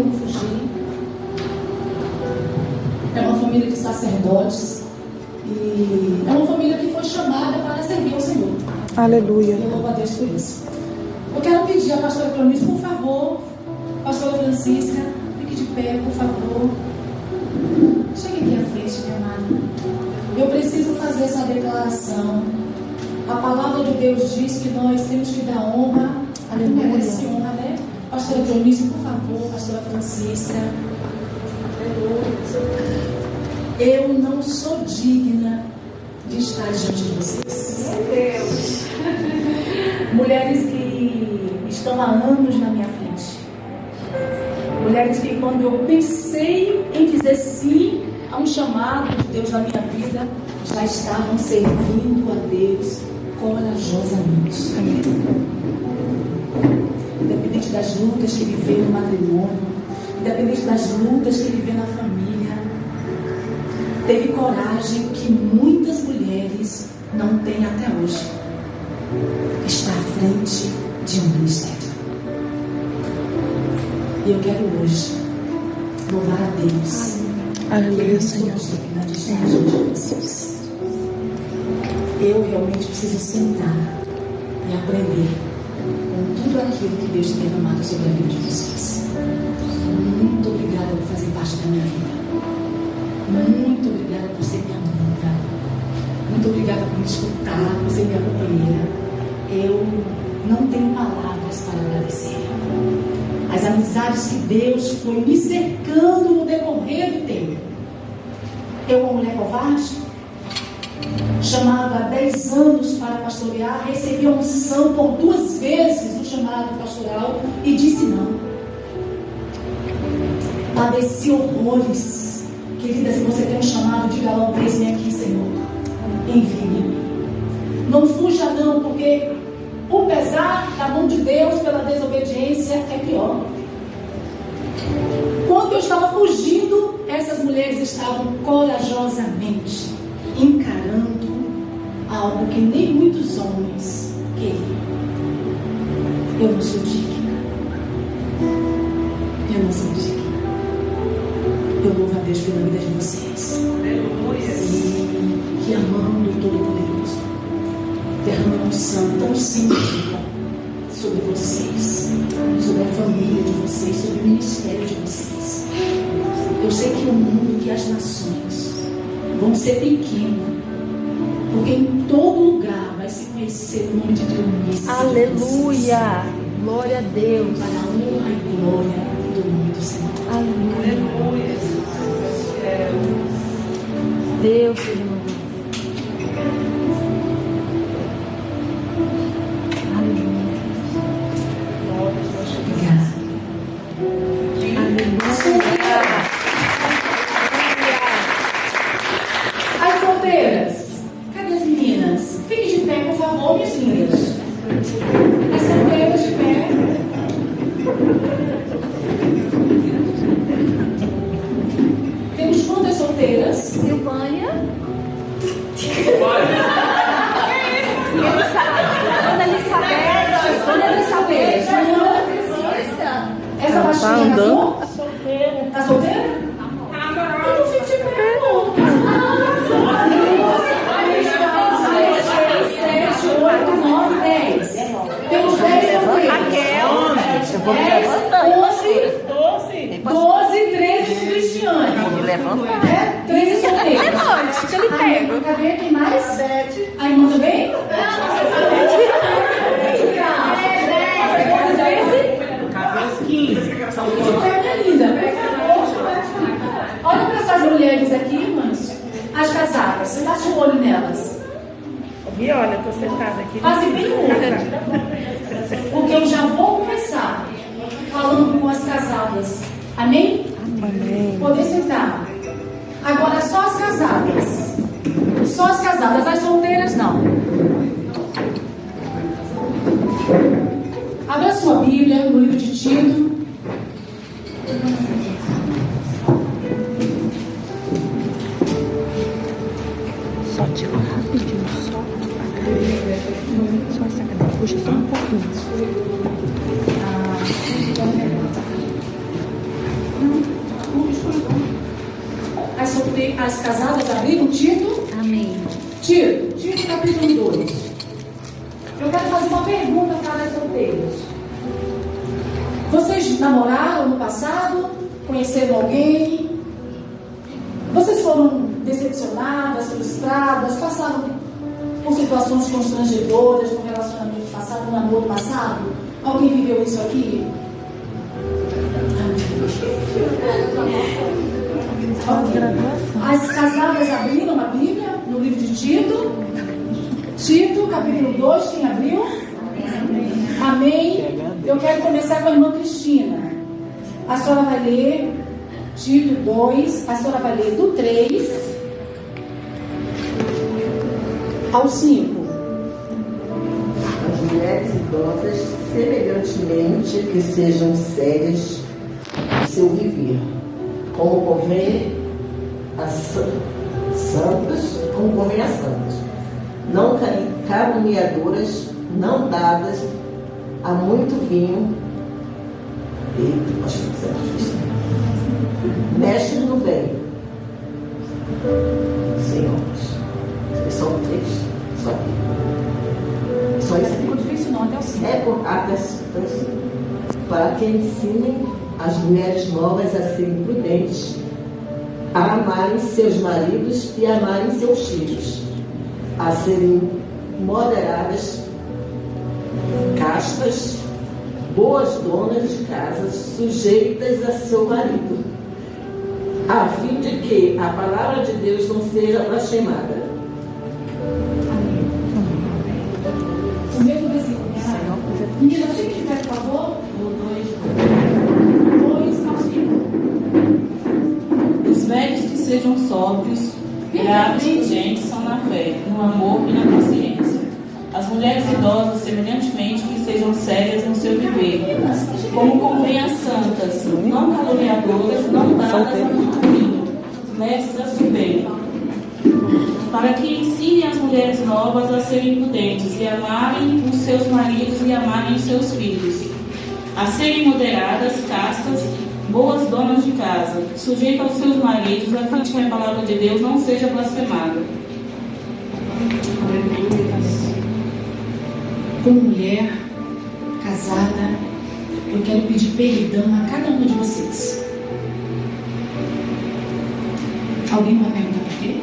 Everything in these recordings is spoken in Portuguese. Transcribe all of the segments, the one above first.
como fugir. É uma família de sacerdotes. E é uma família que foi chamada para servir ao Senhor. Aleluia. Eu louvo a Deus por isso. Eu quero pedir à pastora Cleonice, por favor, pastora Francisca, fique de pé, por favor. Chegue aqui à frente, minha amada. Eu preciso fazer essa declaração. A palavra de Deus diz que nós temos que dar honra. Aleluia. Merece honra, né? Pastora Cleonice, por favor, pastora Francisca. Eu não sou digna de estar diante de vocês. Meu Deus. Mulheres que estão há anos na minha frente. Mulheres que, quando eu pensei em dizer sim a um chamado de Deus na minha vida, já estavam servindo a Deus corajosamente. Independente das lutas que viveu no matrimônio, independente das lutas que viveu na família, teve coragem que muitas mulheres não têm até hoje. Está à frente de um ministério. E eu quero hoje louvar a Deus. Aleluia, Senhor. Eu realmente preciso sentar e aprender com tudo aquilo que Deus tem derramado sobre a vida de vocês. Muito obrigada por fazer parte da minha vida. Muito obrigada por ser minha amiga. Muito obrigada por me escutar, por ser minha companheira. Eu não tenho palavras para agradecer. As amizades que Deus foi me cercando no decorrer do tempo. Eu, uma mulher covarde, chamada há 10 anos para pastorear, recebi a unção por 2 vezes no chamado pastoral e disse não. Padeci horrores. Querida, se você tem um chamado, diga logo: eis-me aqui, Senhor. Envie-me. Não fuja não, porque o pesar da mão de Deus pela desobediência é pior. Quando eu estava fugindo, essas mulheres estavam corajosamente encarando algo que nem muitos homens queriam. Eu não sou digna. Eu não sou digna. Eu louvo a Deus pela vida de vocês. E que a mão do Todo-Poderoso derrame uma unção tão sentida sobre vocês, sobre a família de vocês, sobre o ministério de vocês. Eu sei que o mundo, que as nações vão ser pequenas, porque em todo lugar vai se conhecer o nome de Deus. Aleluia. Glória a Deus. Para a honra e glória do nome do Senhor. Aleluia. Deus, Senhor. As solteiras, cadê as meninas? Fiquem de pé, por favor, minhas lindas. As solteiras de pé. Temos quantas solteiras? Silvânia. Dona Elizabeth. Essa baixinha casou? Tá solteira? Então fique de pé, amor. 7, 8, 9, 10. Temos 10 solteiros. Raquel. 12, 13 Cristiane. 13 solteiros. Levante, que eu lhe pego. Cadê? Quem mais? 7. A irmã também? 15. Olha para essas mulheres aqui, irmãs. As casadas. Você bate o olho nelas. E olha, eu tô sentada aqui. Fazem bem curta. Porque eu já vou começar falando com as casadas. Amém? Amém. Poder sentar. Agora só as casadas. Só as casadas. As solteiras não. Abra sua Bíblia no livro de Tito. Só tira rapidinho, só essa cadeira. Puxa só um pouquinho. que as casadas abriram Tito? Amém. Tito capítulo 2. Eu quero fazer uma pergunta para as solteiras. Vocês namoraram no passado? Conheceram alguém? Vocês foram decepcionadas, frustradas, passaram por situações constrangedoras no relacionamento passado, no namoro passado? Alguém viveu isso aqui? As casadas abriram a Bíblia no livro de Tito. Tito, capítulo 2, quem abriu? Amém. Eu quero começar com a irmã Cristina. A senhora vai ler Tito 2, a senhora vai ler do 3 ao 5. As mulheres idosas, semelhantemente, que sejam sérias no seu viver, como convém a santas, não caluniadoras, não dadas a muito vinho, mestres no bem, senhores. São 3, só isso. Ficou difícil não, até o 5. Para que ensinem as mulheres novas a serem prudentes, a amarem seus maridos e amarem seus filhos, a serem moderadas, castas, boas donas de casa, sujeitas a seu marido, a fim de que a palavra de Deus não seja blasfemada. O mesmo versículo. Menina, se tiver, por favor. 2 ao 5. Os velhos que sejam sóbrios, graves e prudentes são na fé, no amor e na paciência. As mulheres idosas, semelhantemente, que sejam sérias no seu viver, como convém às santas, não caluniadoras, não dadas a muito vinho, mestras do bem, para que ensinem as mulheres novas a serem prudentes e amarem os seus maridos e amarem os seus filhos, a serem moderadas, castas, boas donas de casa, sujeitas aos seus maridos, a fim de que a palavra de Deus não seja blasfemada. Como mulher casada, eu quero pedir perdão a cada uma de vocês. Alguém vai perguntar por quê?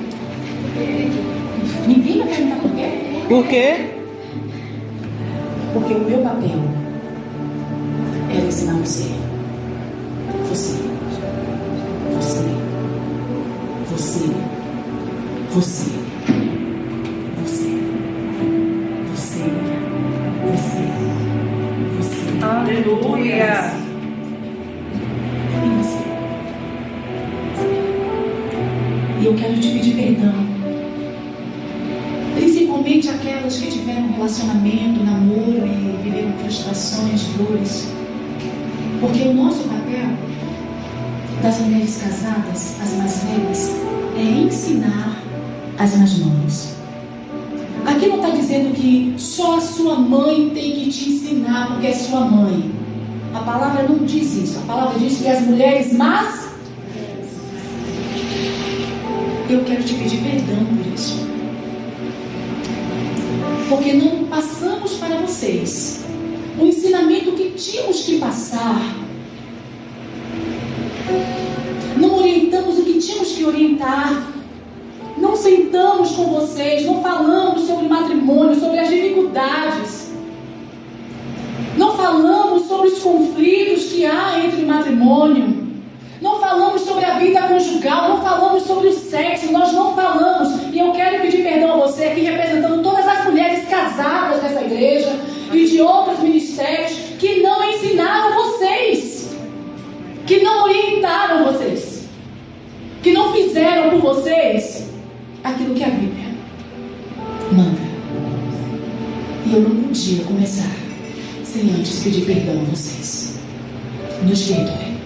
Ninguém vai perguntar por quê? Por quê? Porque o meu papel era ensinar você. Você. Aleluia. E eu quero te pedir perdão. Principalmente aquelas que tiveram um relacionamento, namoro e viveram frustrações, dores. Porque o nosso papel das mulheres casadas, as mais velhas, é ensinar as mais novas. Aqui não está dizendo que só a sua mãe tem que te ensinar porque é sua mãe. A palavra não diz isso. A palavra diz que as mulheres más. Eu quero te pedir perdão por isso. Porque não passamos para vocês o ensinamento que tínhamos que passar. Não orientamos o que tínhamos que orientar. Não sentamos com vocês, não falamos sobre matrimônio, sobre as dificuldades. Não falamos sobre os conflitos que há entre o matrimônio. Não falamos sobre a vida conjugal, não falamos sobre o sexo, nós não falamos. E eu quero pedir perdão a você aqui, representando todas as mulheres casadas dessa igreja e de outros ministérios que não ensinaram vocês, que não orientaram vocês, que não fizeram por vocês aquilo que a Bíblia manda. E eu não podia começar sem antes pedir perdão a vocês. Nos perdoem.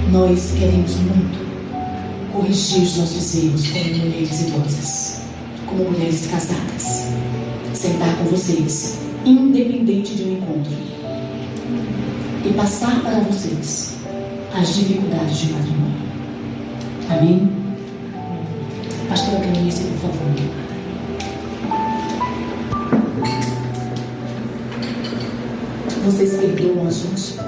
Nós queremos muito corrigir os nossos erros como mulheres idosas, como mulheres casadas. Sentar com vocês, independente de um encontro, e passar para vocês as dificuldades de matrimônio. Amém? Pastora Cleonice, por favor. Vocês perdoam a gente?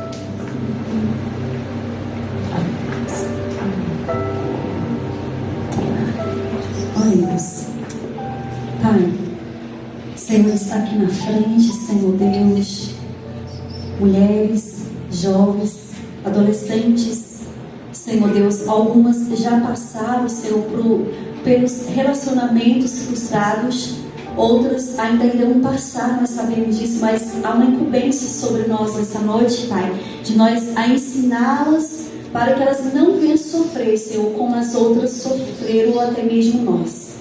Olha Deus. Pai, Senhor está aqui na frente, Senhor Deus. Mulheres, jovens, adolescentes, Senhor Deus, algumas já passaram, Senhor, pelos relacionamentos frustrados, outras ainda irão passar, nós sabemos disso, mas há uma incumbência sobre nós nessa noite, Pai, de nós a ensiná-las para que elas não venham sofrer, Senhor, como as outras sofreram, ou até mesmo nós.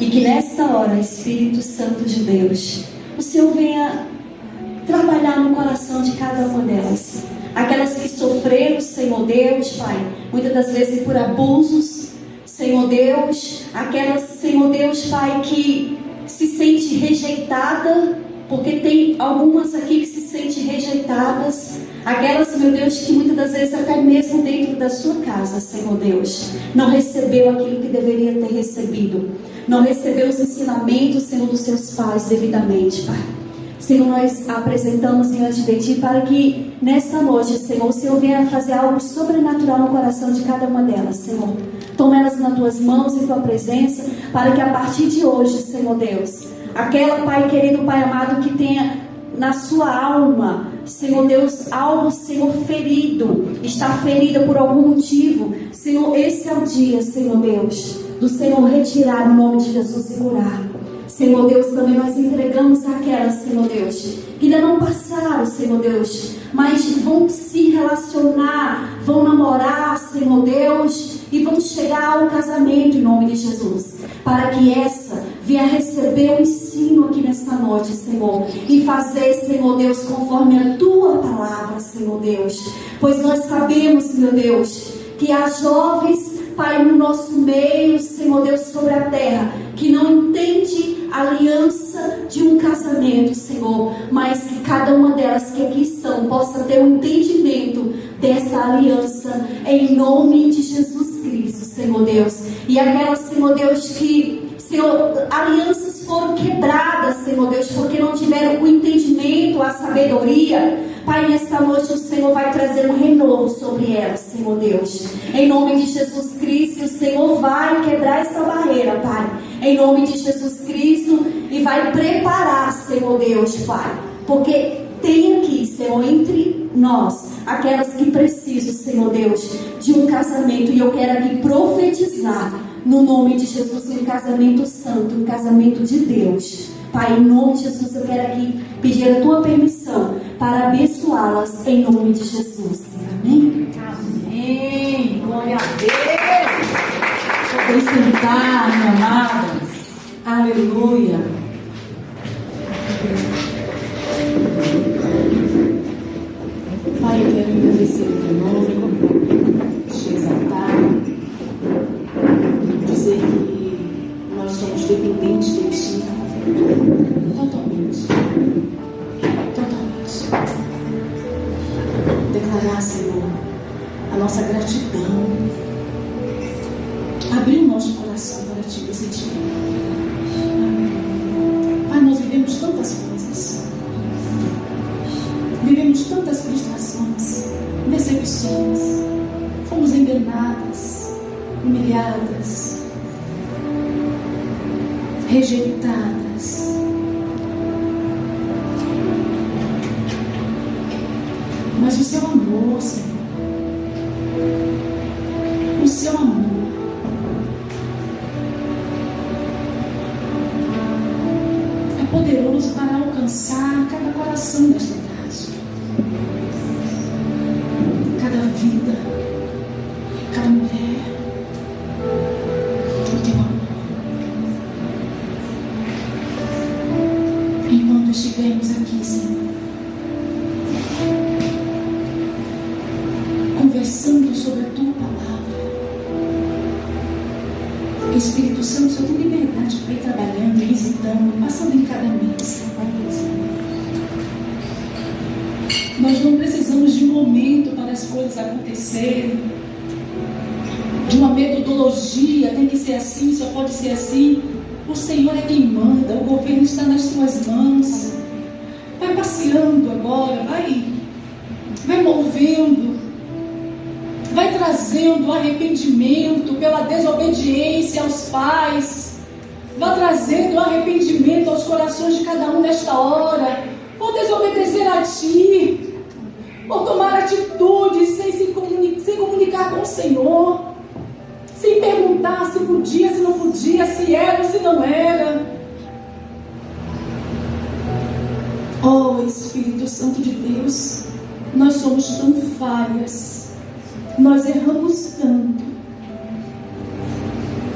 E que nesta hora, Espírito Santo de Deus, o Senhor venha trabalhar no coração de cada uma delas. Aquelas que sofreram, Senhor Deus, Pai, muitas das vezes por abusos, Senhor Deus, aquelas, Senhor Deus, Pai, que se sente rejeitada, porque tem algumas aqui que se sentem rejeitadas, aquelas, meu Deus, que muitas das vezes até mesmo dentro da sua casa, Senhor Deus, não recebeu aquilo que deveria ter recebido, não recebeu os ensinamentos, Senhor, dos seus pais devidamente, Pai. Senhor, nós apresentamos diante de Ti para que nesta noite, Senhor, o Senhor venha fazer algo sobrenatural no coração de cada uma delas, Senhor. Toma elas nas Tuas mãos, em Tua presença, para que a partir de hoje, Senhor Deus, aquela, Pai querido, Pai amado, que tenha na sua alma, Senhor Deus, algo, Senhor, ferido, está ferida por algum motivo, Senhor, esse é o dia, Senhor Deus, do Senhor retirar o nome de Jesus e curar. Senhor Deus, também nós entregamos aquelas, Senhor Deus, que ainda não passaram, Senhor Deus, mas vão se relacionar, vão namorar, Senhor Deus, e vão chegar ao casamento em nome de Jesus, para que essa venha receber o ensino aqui nesta noite, Senhor, e fazer, Senhor Deus, conforme a Tua palavra, Senhor Deus, pois nós sabemos, meu Deus, que há jovens, Pai, no nosso meio, Senhor Deus, sobre a terra, que não entende a aliança de um casamento, Senhor, mas que cada uma delas que aqui estão possa ter um entendimento dessa aliança, em nome de Jesus Cristo, Senhor Deus. E aquelas, Senhor Deus, que, Senhor, alianças foram quebradas, Senhor Deus, porque não tiveram o entendimento, a sabedoria, Pai, nesta noite o Senhor vai trazer um renovo sobre elas, Senhor Deus. Em nome de Jesus Cristo, o Senhor vai quebrar essa barreira, Pai. Em nome de Jesus Cristo, e vai preparar, Senhor Deus, Pai. Porque tem aqui, Senhor, entre nós, aquelas que precisam, Senhor Deus, de um casamento. E eu quero aqui profetizar, no nome de Jesus, um casamento santo, um casamento de Deus. Pai, em nome de Jesus, eu quero aqui pedir a Tua permissão para abençoá-las em nome de Jesus. Amém? Amém. Glória a Deus. Podem sentar, minha amadas. Aleluia. Pai, eu quero agradecer o Teu nome, te exaltar, dizer que nós somos dependentes de Ti. Totalmente. Declarar, Senhor, a nossa gratidão. Abrir o nosso coração para Ti, esse dia. Pai, nós vivemos tantas coisas. Vivemos tantas frustrações, decepções. Fomos enganadas, humilhadas, rejeitadas. Mas o Seu amor, Senhor, o Seu amor, é poderoso para alcançar cada coração desta tarde, cada vida, cada mulher. O Teu amor. Enquanto estivermos aqui, Senhor, conversando sobre a Tua palavra, Espírito Santo, Senhor, tem liberdade para ir trabalhando, visitando, passando em cada mesa. Nós não precisamos de um momento para as coisas acontecerem. de uma metodologia, tem que ser assim, só pode ser assim. O Senhor é quem manda, o governo está nas tuas mãos. Vai passeando agora, vai movendo, vai trazendo arrependimento pela desobediência aos pais, vai trazendo arrependimento aos corações de cada um nesta hora, por desobedecer a Ti, por tomar atitudes sem comunicar com o Senhor, sem perguntar se podia, se não podia, se era ou se não era. Oh, Espírito Santo de Deus, nós somos tão falhas, nós erramos tanto,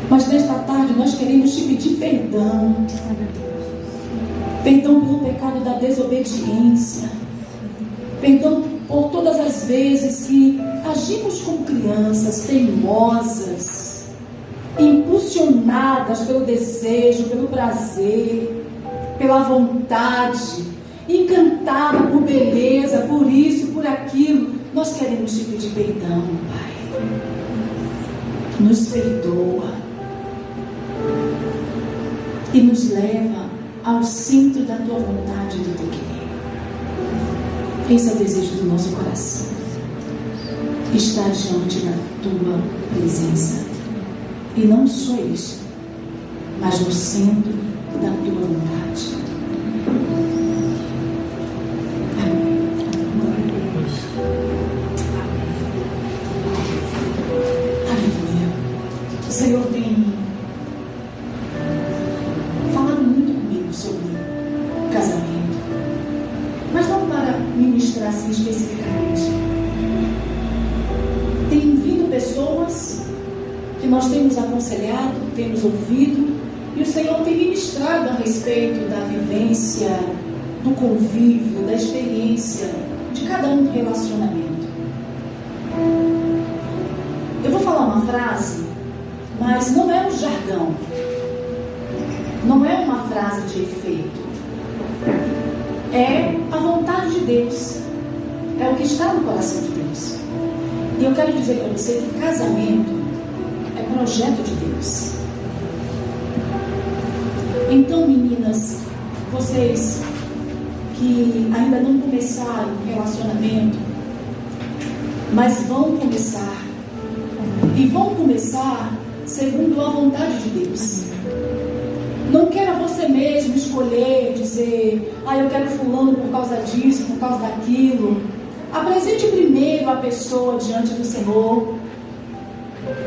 mas nesta tarde nós queremos te pedir perdão, perdão pelo pecado da desobediência, perdão por todas as vezes que agimos como crianças teimosas, impulsionadas pelo desejo, pelo prazer, pela vontade, encantada por beleza, por isso, por aquilo. Nós queremos te pedir perdão, Pai. Nos perdoa e nos leva ao centro da tua vontade e do teu querer. Esse é o desejo do nosso coração, estar diante da tua presença, e não só isso, mas no centro da tua vontade. O Senhor tem falado muito comigo sobre casamento, mas não para ministrar assim especificamente. Tem vindo pessoas que nós temos aconselhado, temos ouvido, e o Senhor tem ministrado a respeito da vivência, do convívio, da experiência de cada um do relacionamento. Eu vou falar uma frase, mas não é um jargão, não é uma frase de efeito, é a vontade de Deus, é o que está no coração de Deus. E eu quero dizer para você que casamento é projeto de Deus. Então, meninas, vocês que ainda não começaram um relacionamento, mas vão começar, e vão começar segundo a vontade de Deus. Não queira você mesmo escolher, dizer, eu quero fulano por causa disso, por causa daquilo. Apresente primeiro a pessoa diante do Senhor.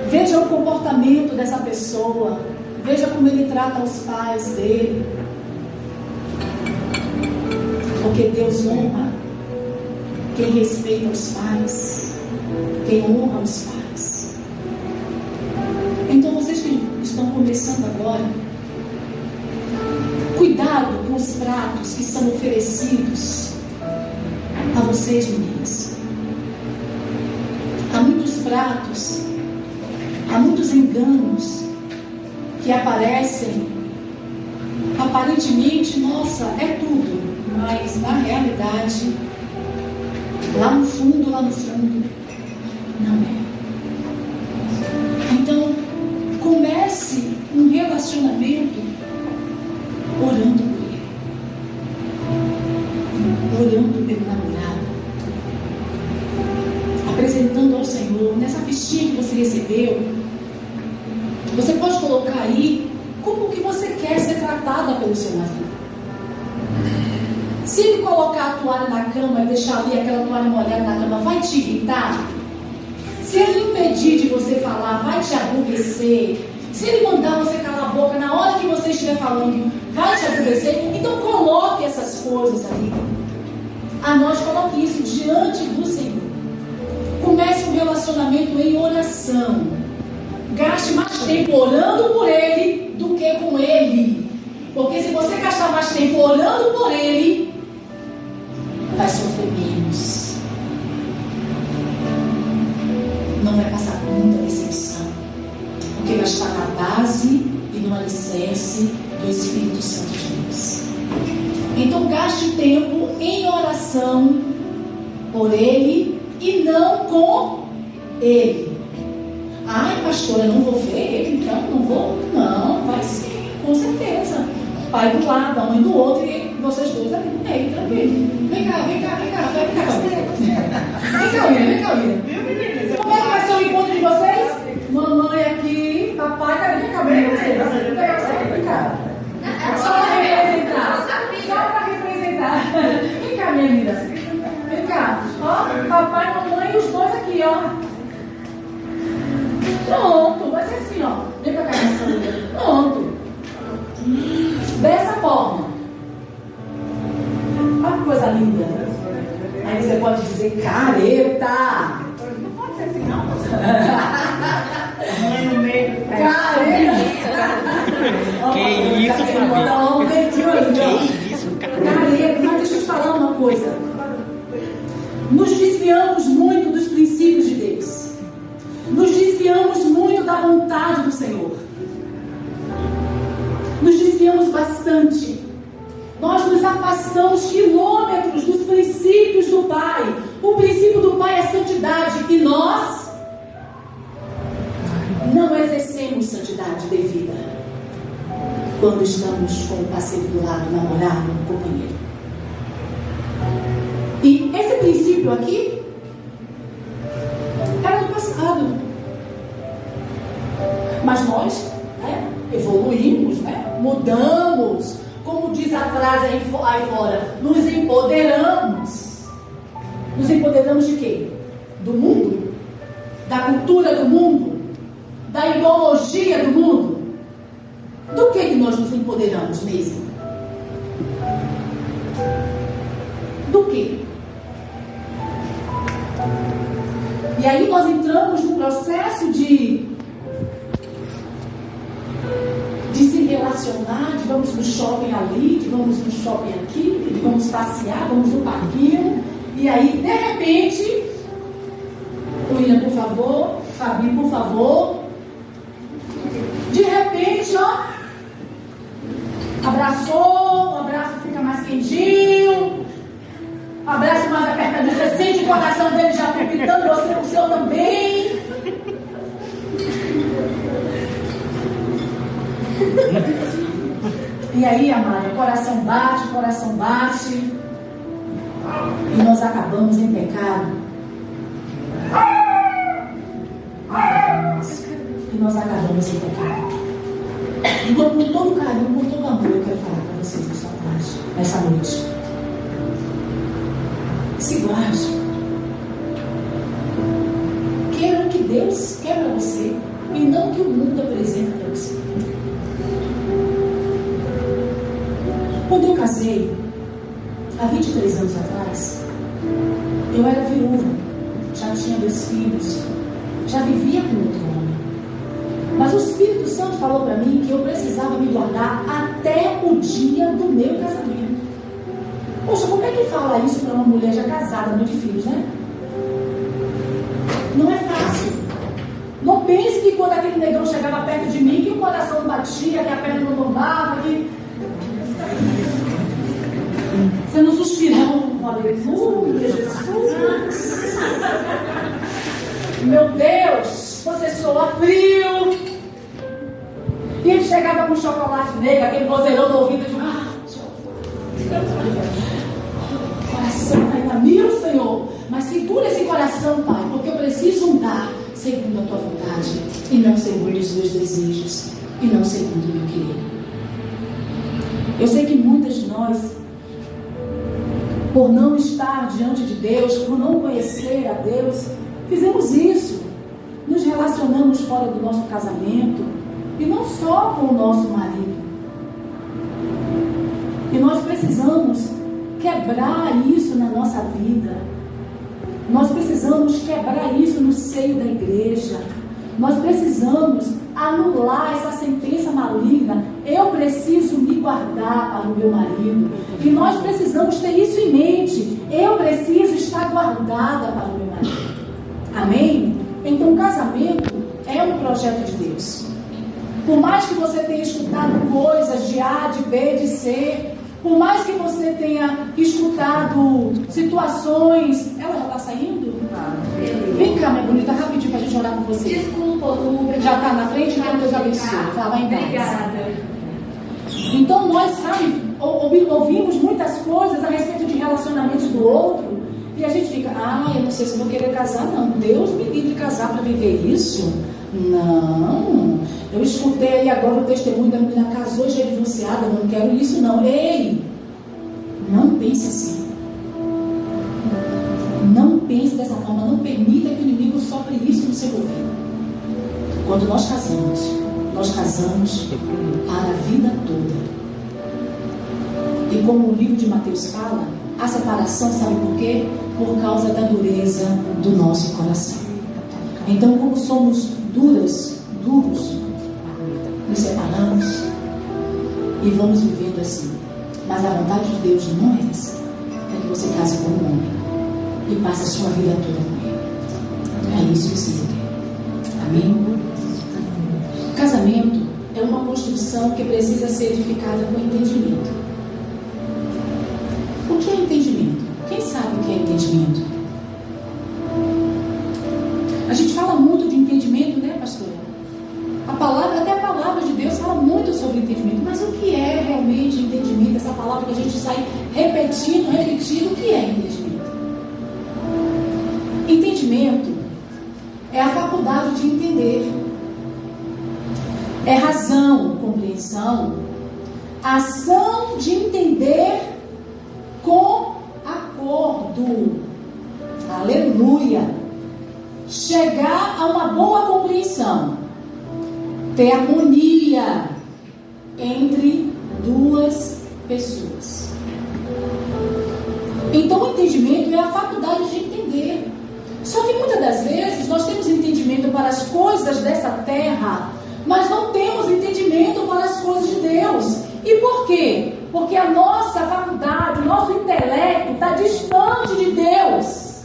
Veja o comportamento dessa pessoa, veja como ele trata os pais dele, porque Deus honra quem respeita os pais, quem honra os pais. Então, vocês que estão começando agora, cuidado com os pratos que são oferecidos a vocês, meninas. Há muitos pratos, há muitos enganos que aparecem. Aparentemente, nossa, é tudo, mas na realidade, lá no fundo, não é. Então, comece um relacionamento orando por ele, orando pelo namorado, apresentando ao Senhor. Nessa fichinha que você recebeu, você pode colocar aí como que você quer ser tratada pelo seu marido. Se ele colocar a toalha na cama e deixar ali aquela toalha molhada na cama, vai te irritar? Se ele impedir de você falar, vai te aborrecer? Se ele mandar você calar a boca na hora que você estiver falando, vai te aborrecer? Então coloque essas coisas ali. Anote, coloque isso diante do Senhor. Comece um relacionamento em oração. Gaste mais tempo orando por ele do que com ele. Porque se você gastar mais tempo orando por ele, vai sofrer menos. Não vai passar por muita decepção. Porque vai estar na base e no alicerce do Espírito Santo de Deus. Então gaste tempo em oração por ele e não com ele. Ai, pastora, eu não vou ver ele, então não vou. Não, vai sim, com certeza. Pai do lado, a mãe do outro e vocês dois aqui no meio, tranquilo. Vem cá. Vem cá, William. Como é que vai ser o encontro de vocês? Mamãe aqui, papai, cadê minha cabelo? Vem cá. Só para representar. Vem cá, minha linda. Vem cá. Ó, papai, mamãe e os dois aqui, ó. Pronto, vai ser assim, ó. Vem pra cá, nessa família. Pronto. Dessa forma. Olha que coisa linda. Aí você pode dizer careta. Não pode ser assim, não. Mãe no meio. Que isso, careta. Mas deixa eu te falar uma coisa. Nos desviamos muito dos princípios de Deus. Nos desviamos muito da vontade do Senhor. Nos desviamos bastante. Nós nos afastamos quilômetros dos princípios do Pai. O princípio do Pai é santidade. E nós não exercemos santidade devida quando estamos com o parceiro do lado, namorado, companheiro. E esse princípio aqui era do passado. Mas nós evoluímos, mudamos. Como diz a frase aí fora, nos empoderamos. Nos empoderamos de quê? Do mundo? Da cultura do mundo? Da ideologia do mundo? Do que nós nos empoderamos mesmo? Do que? E aí nós entramos num processo de se relacionar, de vamos no shopping ali, de vamos no shopping aqui, de vamos passear, vamos no parquinho. E aí, de repente, William, por favor, Fabi, por favor. De repente, ó, abraçou, o abraço fica mais quentinho, abraço mais apertadinho, você sente o coração dele já palpitando, você o seu também. E aí, amada, o coração bate, e nós acabamos em pecado. E nós acabamos em pecado. Então, com todo carinho, com todo amor, eu quero falar para vocês nessa noite. Se guarde. Queira o que Deus quer para você e não o que o mundo apresenta para você. Quando eu casei, há 23 anos atrás, eu era viúva, já tinha 2 filhos, já vivia com outro homem. Mas o Espírito Santo falou para mim que eu precisava me guardar até o dia do meu casamento. Poxa, como é que fala isso para uma mulher já casada, mãe de filhos, né? Não é fácil. Não pense que quando aquele negão chegava perto de mim, que o coração batia, que a perna não tombava, que... Você não suspirava, aleluia, Jesus. Meu Deus, você soa frio. E ele chegava com chocolate negro, aquele vozeirão no ouvido, o coração está a mil, Senhor. Mas segura esse coração, Pai, porque eu preciso andar segundo a tua vontade, e não segundo os meus desejos, e não segundo o meu querer. Eu sei que muitas de nós, por não estar diante de Deus, por não conhecer a Deus, fizemos isso. Nos relacionamos fora do nosso casamento, e não só com o nosso marido. E nós precisamos quebrar isso na nossa vida. Nós precisamos quebrar isso no seio da igreja. Nós precisamos anular essa sentença maligna. Eu preciso me guardar para o meu marido. E nós precisamos ter isso em mente. Eu preciso estar guardada para o meu marido. Amém? Então, o casamento é um projeto de Deus. Por mais que você tenha escutado coisas de A, de B, de C, por mais que você tenha escutado situações... Ela já está saindo? Vem cá, minha bonita, rapidinho para a gente orar. orar por você. Desculpa, Uber. Já está na frente, então Deus abençoe. Vai em paz. Obrigada. Então nós, sabe, ouvimos muitas coisas a respeito de relacionamentos do outro e a gente fica, eu não sei se eu vou querer casar, não. Deus me livre de casar para viver isso. Não. Eu escutei aí agora o testemunho da menina casou e já é divorciada, eu não quero isso não. Ei, não pense assim. Não pense dessa forma, não permita que o inimigo sopre isso no seu ouvido. Quando nós casamos para a vida toda. E como o livro de Mateus fala, a separação, sabe por quê? Por causa da dureza do nosso coração. Então, como somos duros, nos separamos e vamos vivendo assim. Mas a vontade de Deus não é essa. É que você case com um homem e passe a sua vida toda com ele. É isso que o Senhor quer. Amém? Casamento é uma construção que precisa ser edificada com entendimento. O que é entendimento? Quem sabe o que é entendimento? A gente fala muito de entendimento, né, pastora? Até a palavra de Deus fala muito sobre entendimento. Mas o que é realmente entendimento? Essa palavra que a gente sai repetindo, o que é entendimento? Entendimento é a faculdade de entender. É razão, compreensão, ação de entender com acordo. Aleluia! Chegar a uma boa compreensão. Ter harmonia entre duas pessoas. Então o entendimento é a faculdade de entender. Só que muitas das vezes nós temos entendimento para as coisas dessa terra, mas não temos entendimento para as coisas de Deus. E por quê? Porque a nossa faculdade, o nosso intelecto está distante de Deus.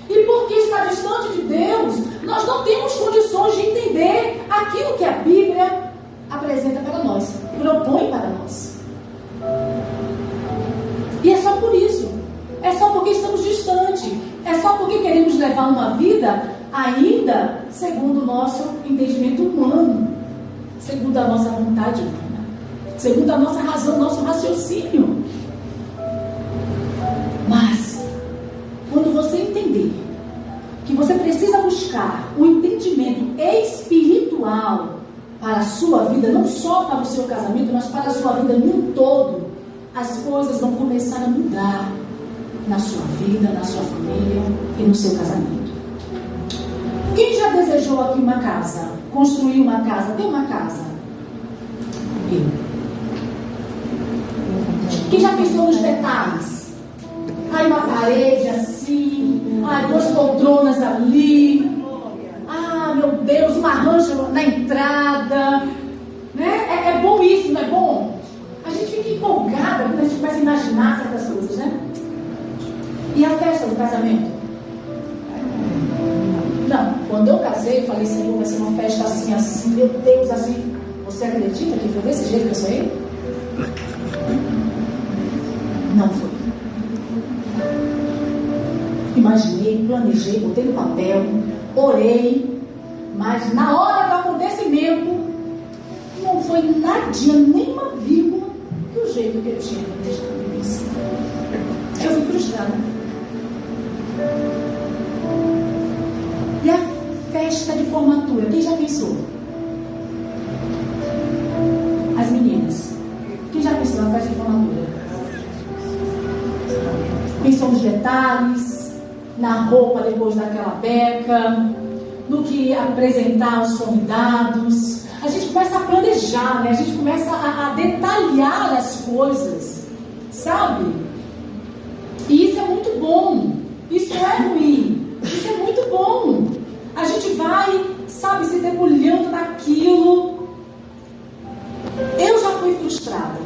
E porque está distante de Deus, nós não temos condições de entender aquilo que a Bíblia apresenta para nós, propõe para nós. E é só por isso. É só porque estamos distantes. É só porque queremos levar uma vida ainda segundo o nosso entendimento humano, segundo a nossa vontade humana, segundo a nossa razão, nosso raciocínio. Mas, quando você entender que você precisa buscar um entendimento espiritual para a sua vida, não só para o seu casamento, mas para a sua vida no todo, as coisas vão começar a mudar na sua vida, na sua família e no seu casamento. Quem já desejou aqui uma casa? Construir uma casa? Ter uma casa? Eu. Quem já pensou nos detalhes? Uma parede assim, duas poltronas ali, meu Deus, uma rancha na entrada, né? É bom isso, não é bom? A gente fica empolgada quando a gente começa a imaginar certas coisas, né? E a festa do casamento? Não, quando eu casei, eu falei, Senhor, vai ser uma festa assim, meu Deus, assim. Você acredita que foi desse jeito que eu sonhei? Não foi. Imaginei, planejei, botei no papel, orei, mas na hora do acontecimento não foi nadinha, nem uma vírgula do jeito que eu tinha planejado. Eu fui frustrada. E a festa de formatura, quem já pensou? As meninas, quem já pensou na festa de formatura? Pensou nos detalhes, na roupa depois daquela beca, no que apresentar aos convidados. A gente começa a planejar, né? A gente começa a detalhar as coisas, sabe? E isso é muito bom. Isso não é ruim. Isso é muito bom. A gente vai, sabe, se debulhando naquilo. Eu já fui frustrada.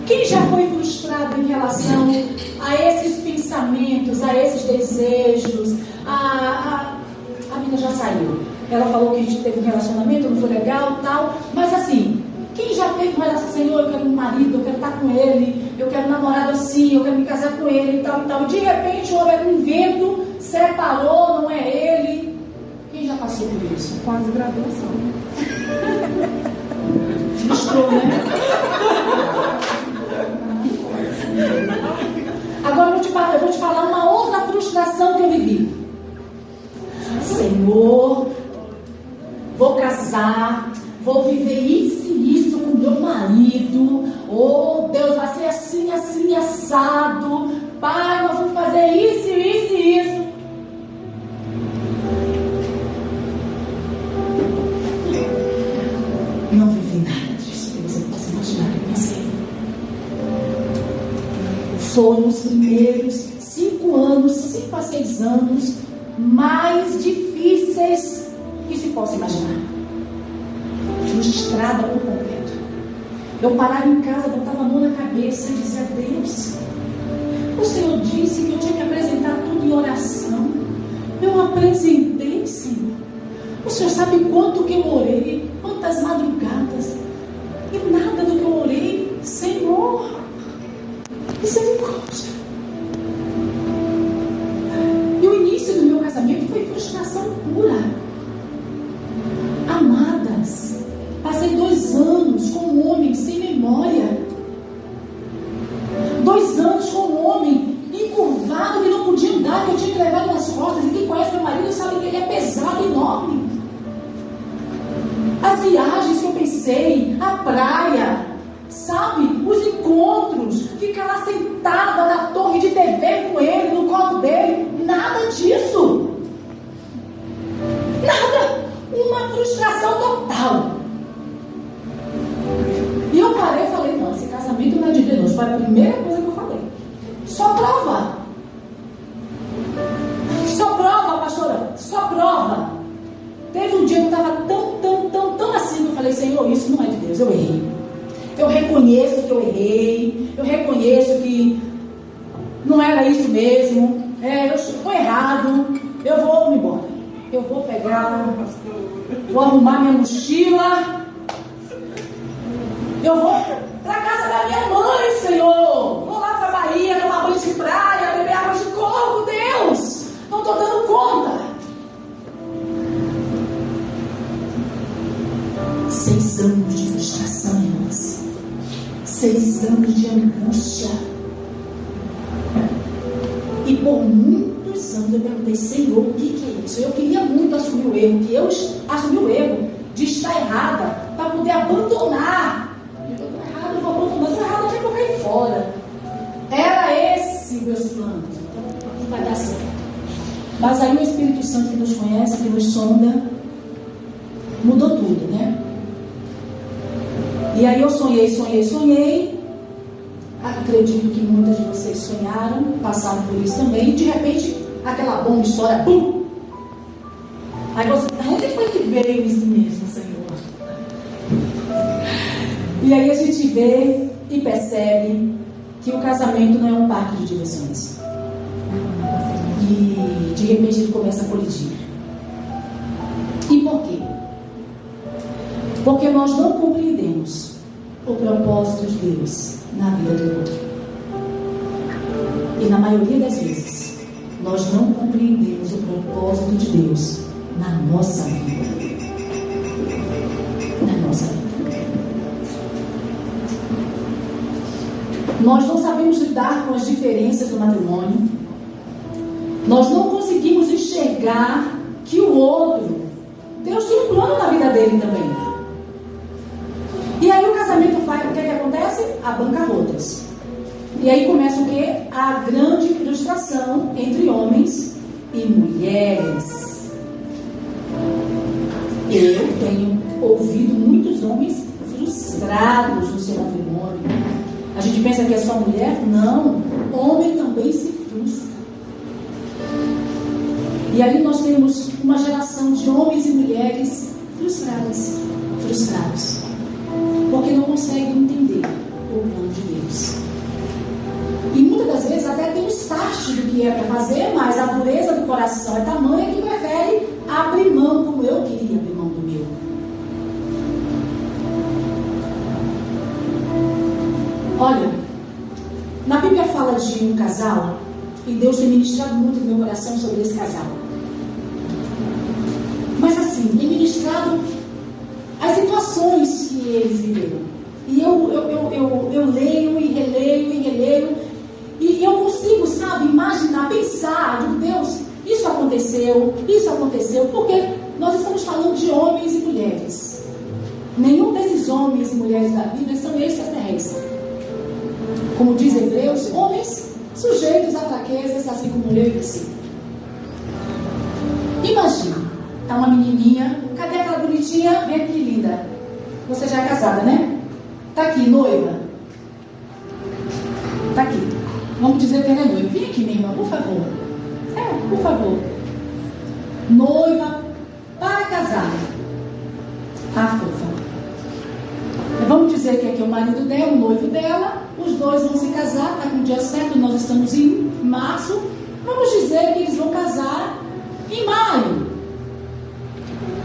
Quem já foi frustrado em relação a esses pensamentos, a esses desejos? A menina já saiu. Ela falou que a gente teve um relacionamento, não foi legal, tal. Mas assim, quem já teve uma relação, Senhor, eu quero um marido, eu quero estar com ele, eu quero um namorado assim, eu quero me casar com ele e tal e tal. E de repente houve um vento, separou, não é ele. Quem já passou isso? Quase graduação. Frustrou, né? Agora eu vou te falar uma outra frustração que eu vivi. Senhor, vou casar, vou viver isso e isso com meu marido. Oh, Deus, vai ser assim, assim, assado. Pai, nós vamos fazer isso, isso e isso. Não vivi nada disso que você possa imaginar que eu pensei. Foram os primeiros 5 anos, 5 a 6 anos mais difíceis que se possa imaginar. Frustrada por completo. Eu parava em casa, botava a mão na cabeça e dizia: Deus, o Senhor disse que eu tinha que apresentar tudo em oração. Eu apresentei, Senhor. O Senhor sabe quanto que eu orei, quantas madrugadas, e nada do que eu orei, Senhor, misericórdia. E o início do meu casamento foi frustração pura. Amadas, passei 2 anos com um homem sem memória. 2 anos com um homem encurvado que não podia andar, que eu tinha que levar nas costas. E quem conhece meu marido sabe que ele é pesado, enorme. As viagens que eu pensei, a praia, sabe, os encontros, ficar lá sentada na torre de TV com ele, no colo dele, nada disso. Nada. Uma frustração total. E eu parei e falei: não, esse casamento não é de Deus. Foi a primeira coisa que eu falei. Só prova. Só prova, pastora. Só prova. Teve um dia que eu estava tão assim, eu falei: Senhor, isso não é de Deus, eu errei. Eu reconheço que eu errei. Eu reconheço que não era isso mesmo. Foi errado. Eu vou me embora. Eu vou pegar, vou arrumar minha mochila. Eu vou para casa da minha mãe, Senhor. Vou lá para a Bahia, tomar banho de praia, beber água de coco. Deus, não estou dando conta. 6 anos de frustração, irmãs. 6 anos de angústia. E por muitos anos eu perguntei: Senhor, o que é isso? Eu queria muito assumir o erro, que eu assumi o erro de estar errada, para poder abandonar. Eu estou errada, eu vou abandonar. Estou errada, eu tenho que cair fora. Era esse meus planos. Então não vai dar certo. Mas aí o Espírito Santo, que nos conhece, que nos sonda, mudou tudo, né? E aí eu sonhei. Acredito que muitas de vocês sonharam, passaram por isso também. E de repente, aquela bomba estoura, bum! Aí você, onde foi que veio isso mesmo, Senhor? E aí a gente vê e percebe que o casamento não é um parque de diversões. E de repente ele começa a colidir. E por quê? Porque nós não compreendemos o propósito de Deus na vida do outro. E na maioria das vezes, nós não compreendemos o propósito de Deus na nossa vida. Na nossa vida. Nós não sabemos lidar com as diferenças do matrimônio. Nós não conseguimos enxergar que o outro, Deus tem um plano na vida dele também. E aí o casamento faz, o que acontece? A bancarrotas. E aí começa o quê? A grande frustração entre homens e mulheres. Eu tenho ouvido muitos homens frustrados no seu matrimônio. A gente pensa que é só mulher? Não. Homem também se frustra. E aí nós temos uma geração de homens e mulheres frustrados. Porque não conseguem entender o plano de Deus. E muitas das vezes até tem um start do que é para fazer, mas a dureza do coração é tamanha que prefere abrir mão, como eu queria abrir mão do meu. Olha, na Bíblia fala de um casal, e Deus tem ministrado muito no meu coração sobre esse casal. Mas assim, ele registrado as situações que eles viveram. E eu leio e releio, e eu consigo, sabe, imaginar, pensar, digo, Deus, isso aconteceu, porque nós estamos falando de homens e mulheres. Nenhum desses homens e mulheres da Bíblia são extraterrestres. Como diz Hebreus, homens sujeitos a fraquezas, assim como eu e você. Imagina, tá uma menininha, cadê aquela bonitinha? Vem aqui, linda. Você já é casada, né? Tá aqui, noiva. Tá aqui. Vamos dizer que ela é noiva. Vem aqui, minha irmã, por favor. Por favor. Noiva para casar. A fofa. Vamos dizer que aqui é o marido dela, o noivo dela. Os dois vão se casar, tá com o dia certo, nós estamos em março. Vamos dizer que eles vão casar em maio.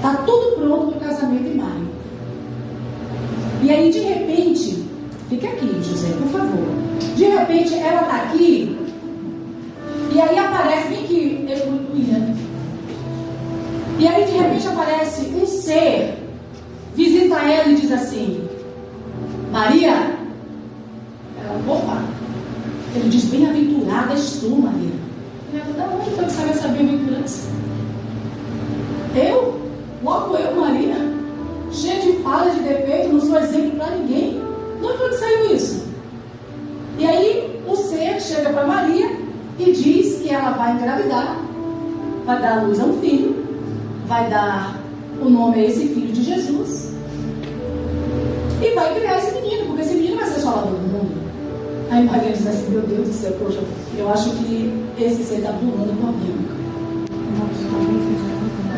Tá tudo pronto para o casamento em maio. E aí, de repente, fica aqui, José, por favor. De repente, ela tá aqui. E aí aparece, vem aqui, William. E aí, de repente, aparece um ser, visita ela e diz assim: Maria. Ela, opa. Ele diz: bem-aventurada és tu, Maria. Ela, da onde foi que saiu essa bem-aventurança? Eu? Logo eu, Maria? Cheia de falhas, de defeito, não sou exemplo para ninguém. De onde foi que saiu isso? E aí, o ser chega para Maria e diz que ela vai engravidar, vai dar à luz a um filho, vai dar o nome a esse filho de Jesus e vai criar esse menino, porque esse menino vai ser salvador do mundo. Aí Maria diz assim: meu Deus do céu, poxa, eu acho que esse ser está pulando com a Bíblia.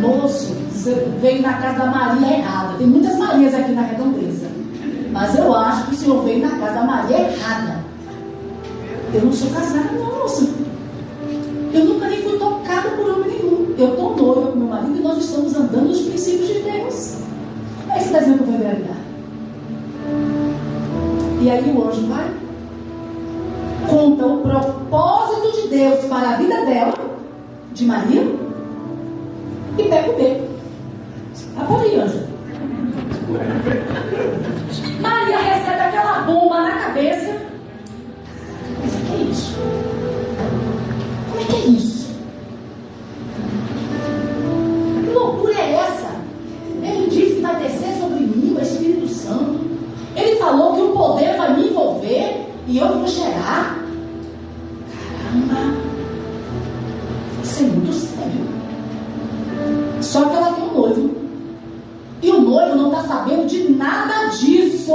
Moço, você veio na casa da Maria errada. Tem muitas Marias aqui na Redondeza, mas eu acho que o senhor veio na casa da Maria errada. Eu não sou casada, não, moço. Eu nunca nem fui tocada por homem nenhum. Eu estou noiva com meu marido e nós estamos andando nos princípios de Deus. Aí você está dizendo que eu vou engravidar. E aí o anjo vai, conta o propósito de Deus para a vida dela, de Maria, e pega o bebê. Pode ir, anjo. Maria recebe aquela bomba na cabeça. Mas o que é isso? Como é que é isso? Que loucura é essa? Ele disse que vai descer sobre mim o Espírito Santo. Ele falou que o poder vai me envolver e eu vou gerar. Caramba! Isso é muito sério. Só que ela tem um noivo. E o noivo não está sabendo de nada disso.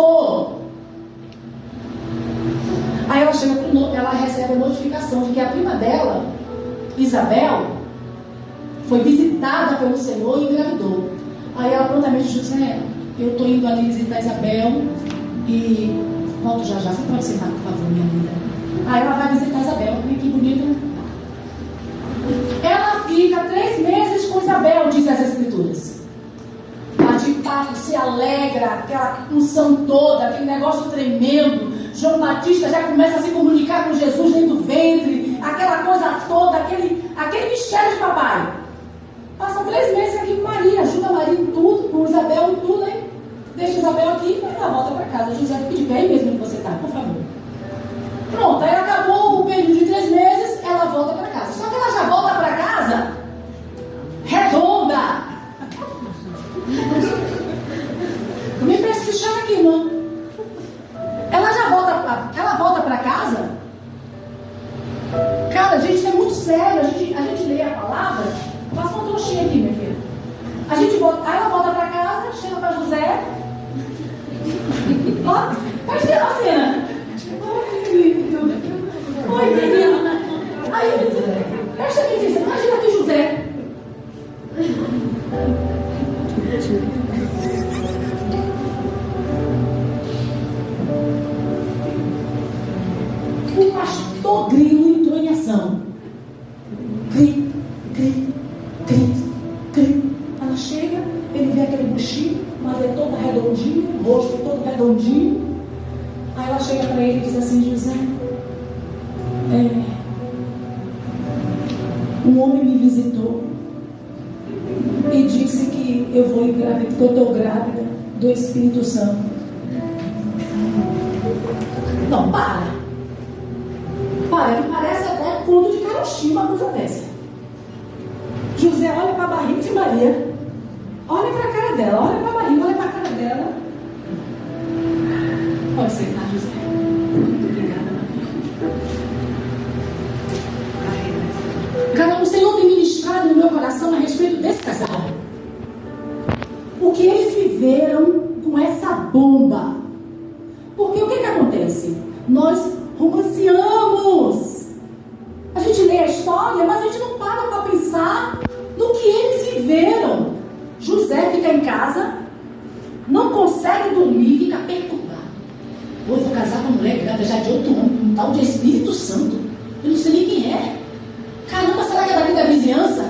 Aí ela chega pro noivo, ela recebe a notificação de que a prima dela, Isabel, foi visitada pelo Senhor e engravidou. Aí ela prontamente diz: eu estou indo ali visitar Isabel e volto já. Você pode sentar, por favor, minha linda. Aí ela vai visitar Isabel. Que bonita. Ela fica 3 meses com Isabel, diz as Escrituras. Bate papo, se alegra, aquela unção toda, aquele negócio tremendo. João Batista já começa a se comunicar com Jesus dentro do ventre, aquela coisa toda, aquele mistério de papai. Passa 3 meses aqui com Maria, ajuda Maria em tudo, com Isabel em tudo, hein? Deixa Isabel aqui e ela volta para casa. José, fique de pé aí mesmo que você está, por favor. Pronto, aí acabou o período de 3 meses, ela volta para casa. Só que ela já volta para casa redonda. Não me presta esse chão aqui, irmão. Ela volta para casa. Cara, gente, isso é muito sério. A gente lê a palavra. Passa uma trouxinha aqui, minha filha. A gente volta, aí ela volta para casa, chega para José. Ó, vai ver a cena. Oi, menina. Aí ele diz: presta atenção, imagina aqui José. O pastor Grilo entrou em ação. Cri, cri, cri, cri. Ela chega, ele vê aquele buchinho, mas é todo redondinho, o rosto todo redondinho. Aí ela chega para ele e diz assim: José, um homem me visitou e disse que eu vou engravidar, que eu estou grávida do Espírito Santo. Não, para, que parece até conto de Karoshima uma coisa dessa. José olha para a barriga de Maria, olha para a cara dela, olha para a barriga, olha para a cara dela. Pode sentar, José. Muito obrigada, Maria. Cara, o Senhor tem ministrado no meu coração a respeito desse casal. O que eles viveram com essa bomba. Porque o que acontece? Nós romanceamos. A gente lê a história, mas a gente não para pensar no que eles viveram. José fica em casa, não consegue dormir, fica perturbado. Vou casar com uma mulher grávida já de 8 anos, um tal de Espírito Santo. Eu não sei nem quem é. Caramba, será que é daqui da vizinhança?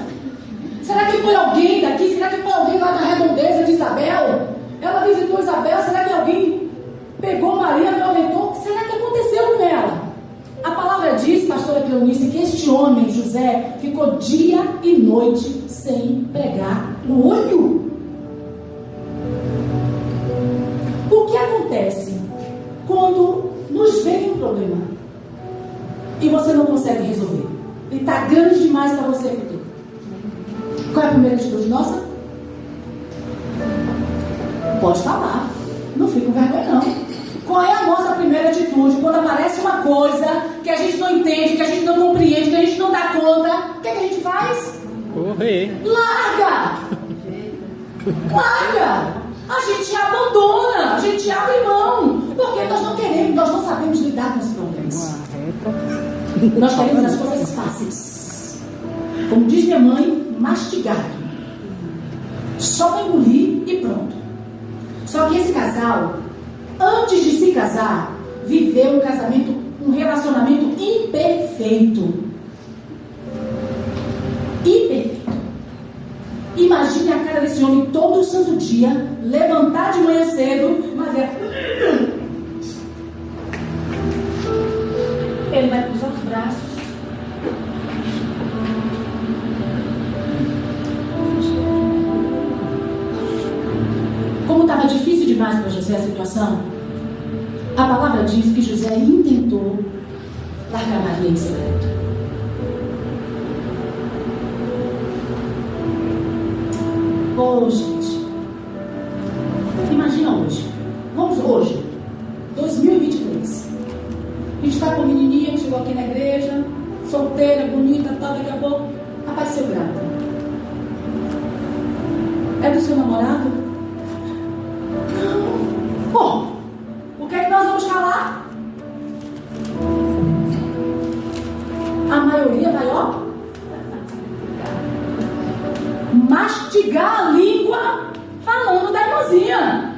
Será que foi alguém daqui? Será que foi alguém lá na redondeza de Isabel? Ela visitou Isabel, será que alguém pegou Maria, violentou? O que será que aconteceu com ela? A palavra diz, pastora Cleonice, que este homem, José, ficou dia e noite sem pregar o olho. O que acontece quando nos vem um problema e você não consegue resolver? Ele está grande demais para você, Pedro. Qual é a primeira atitude nossa? Pode falar. Não fica com vergonha, não. Qual é a nossa primeira atitude quando aparece uma coisa que a gente não entende, que a gente não compreende, que a gente não dá conta? O que a gente faz? Correr. Larga! Larga! A gente abandona, a gente abre mão, porque nós não queremos, nós não sabemos lidar com os problemas. Nós queremos as coisas fáceis. Como diz minha mãe, mastigado. Só para engolir e pronto. Só que esse casal, antes de se casar, viveu um relacionamento imperfeito. Imperfeito. Imagine a cara desse homem todo santo dia, levantar de manhã cedo, Maria. Ele vai cruzar os braços. Como estava difícil demais para José a situação, a palavra diz que José intentou largar Maria em secreto. Oh, gente, imagina hoje. Vamos hoje, 2023. A gente está com a menininha que chegou aqui na igreja, solteira, bonita, tal, daqui a pouco apareceu grávida. É do seu namorado? Não. Bom, o que é que nós vamos falar? A maioria vai, ó, mastigar a língua falando da irmãzinha.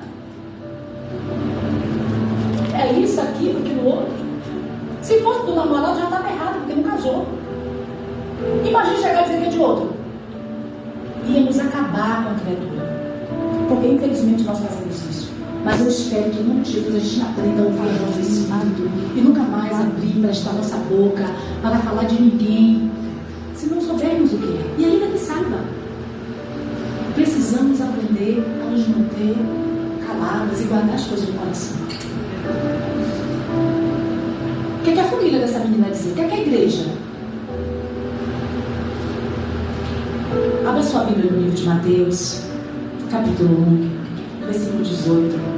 É isso, aquilo, aquilo outro. Se fosse do namorado já estava errado, porque não casou. Imagina chegar e dizer que é de outro. Íamos acabar com a criatura. Porque infelizmente nós fazemos isso. Mas eu espero que em nome de Jesus a gente aprenda a ouvir a voz do Espírito e nunca mais abrir para estar nossa boca para falar de ninguém, se não soubermos o que é. E ainda que saiba, precisamos aprender a nos manter caladas e guardar as coisas no coração. O que é que a família dessa menina vai dizer? O que é que a igreja? Abra sua Bíblia no livro de Mateus, capítulo 1, versículo 18.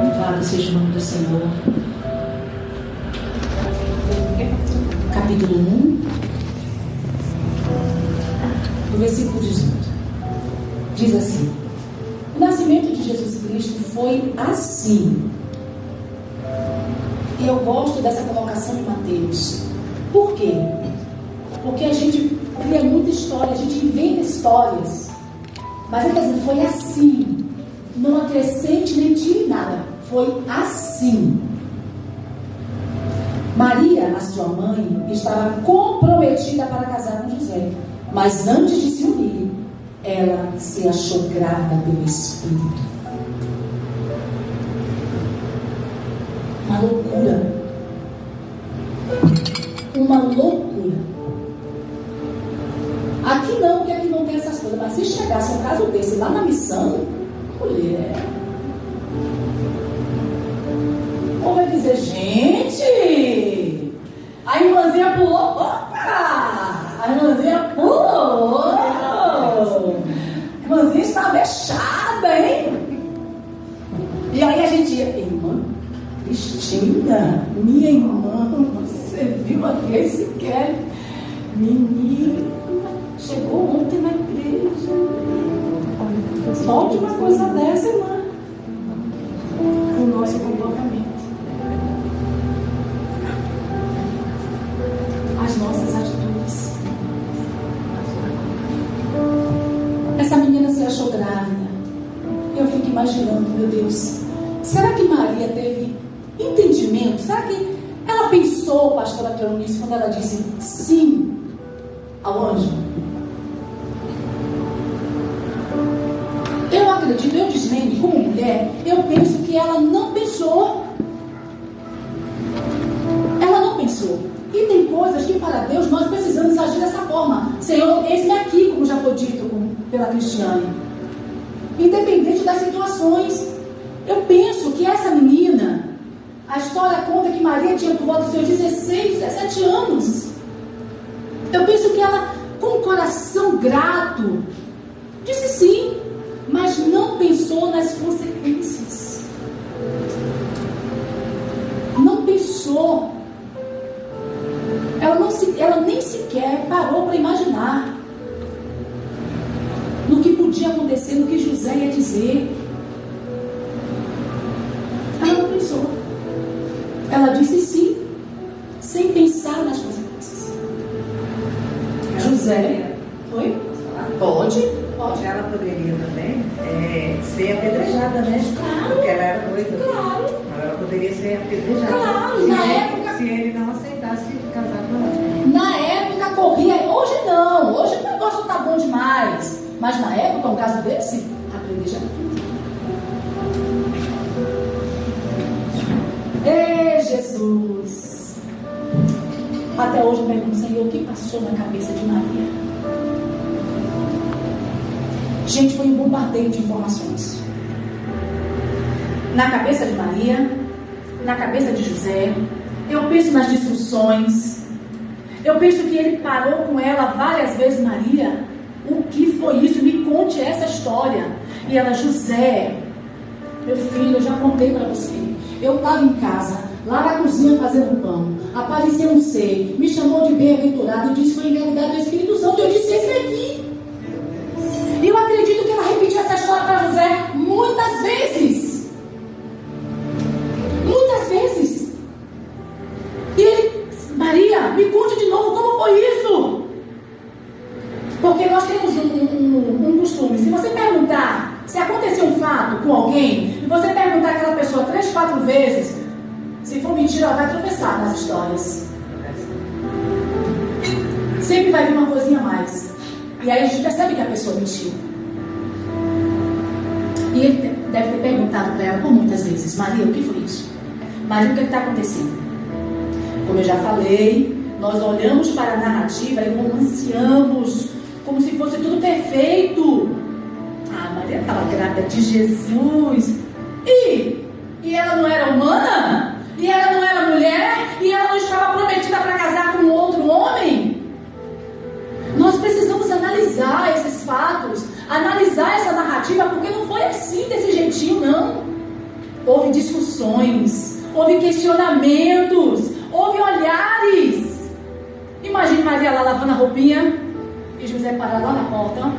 Louvado seja o nome do Senhor. Capítulo 1, no versículo 18. Diz assim: o nascimento de Jesus Cristo foi assim. E eu gosto dessa colocação de Mateus. Por quê? Porque a gente cria muita história, a gente inventa histórias. Mas ele está dizendo, foi assim. Não acrescente nem tire nada. Foi assim. Maria, a sua mãe, estava comprometida para casar com José. Mas antes de se unir, ela se achou grávida pelo Espírito. Uma loucura. Uma loucura. Aqui não, porque aqui não tem essas coisas. Mas se chegasse um caso desse lá na missão, mulher, ou vai dizer, gente, a irmãzinha pulou, opa! A irmãzinha pulou! A irmãzinha está vexada, hein? E aí a gente ia, irmã Cristina, minha irmã, você viu aqui esse Kelly? Menina, chegou ontem na igreja. Solte uma coisa dessa, irmã. O nosso comportamento. As nossas atitudes. Essa menina se achou grávida. Eu fico imaginando, meu Deus, será que Maria teve entendimento? Será que ela pensou, pastora Cleonice, quando ela disse sim ao anjo? Eu acredito, eu desmendo, como mulher, eu penso que ela não pensou. Ela não pensou. E tem coisas que para Deus nós precisamos agir dessa forma. Senhor, eis-me aqui, como já foi dito pela Cristiane. Independente das situações. Eu penso que essa menina, a história conta que Maria tinha por volta dos seus 16, 17 anos. Eu penso que ela, com um coração grato, disse sim, mas não pensou nas consequências. Não pensou. Ela nem sequer parou para imaginar no que podia acontecer, no que José ia dizer. Ela não pensou. Ela disse sim, sem pensar nas consequências. José, oi? Pode. Ela poderia também ser apedrejada, né? Claro. Porque ela era noiva. Claro. Ela poderia ser apedrejada. Claro, na época. Se ele não aceitasse casar com ela. Na época corria, hoje não, hoje o negócio está bom demais. Mas na época, um caso desse, apedrejada. Ei, Jesus! Até hoje eu pergunto, Senhor, o que passou na cabeça de Maria? Gente, foi um bombardeio de informações. Na cabeça de Maria, na cabeça de José. Eu penso nas discussões. Eu penso que ele parou com ela várias vezes. Maria, o que foi isso? Me conte essa história. E ela, José, meu filho, eu já contei para você. Eu estava em casa, lá na cozinha fazendo pão. Apareceu um ser, me chamou de bem-aventurado e disse que foi engravidado do Espírito Santo. Eu disse, esse aqui. E eu acredito que ela repetiu essa história para José muitas vezes. Muitas vezes. E ele, Maria, me conte de novo como foi isso. Porque nós temos um costume. Se você perguntar, se aconteceu um fato com alguém, e você perguntar aquela pessoa 3, 4 vezes, se for mentira, ela vai tropeçar nas histórias. Sempre vai vir uma coisinha a mais. E aí a gente percebe que a pessoa mentiu. E ele deve ter perguntado para ela por muitas vezes, Maria, o que foi isso? Maria, o que está acontecendo? Como eu já falei, nós olhamos para a narrativa e romanceamos como se fosse tudo perfeito. Ah, Maria estava grávida de Jesus. E ela não era humana? E ela não era mulher? E ela não estava prometida para casar com outro homem? Nós precisamos analisar esses fatos, analisar essa narrativa, porque não foi assim, desse jeitinho, não. Houve discussões, houve questionamentos, houve olhares. Imagine Maria lá lavando a roupinha e José parar lá na porta,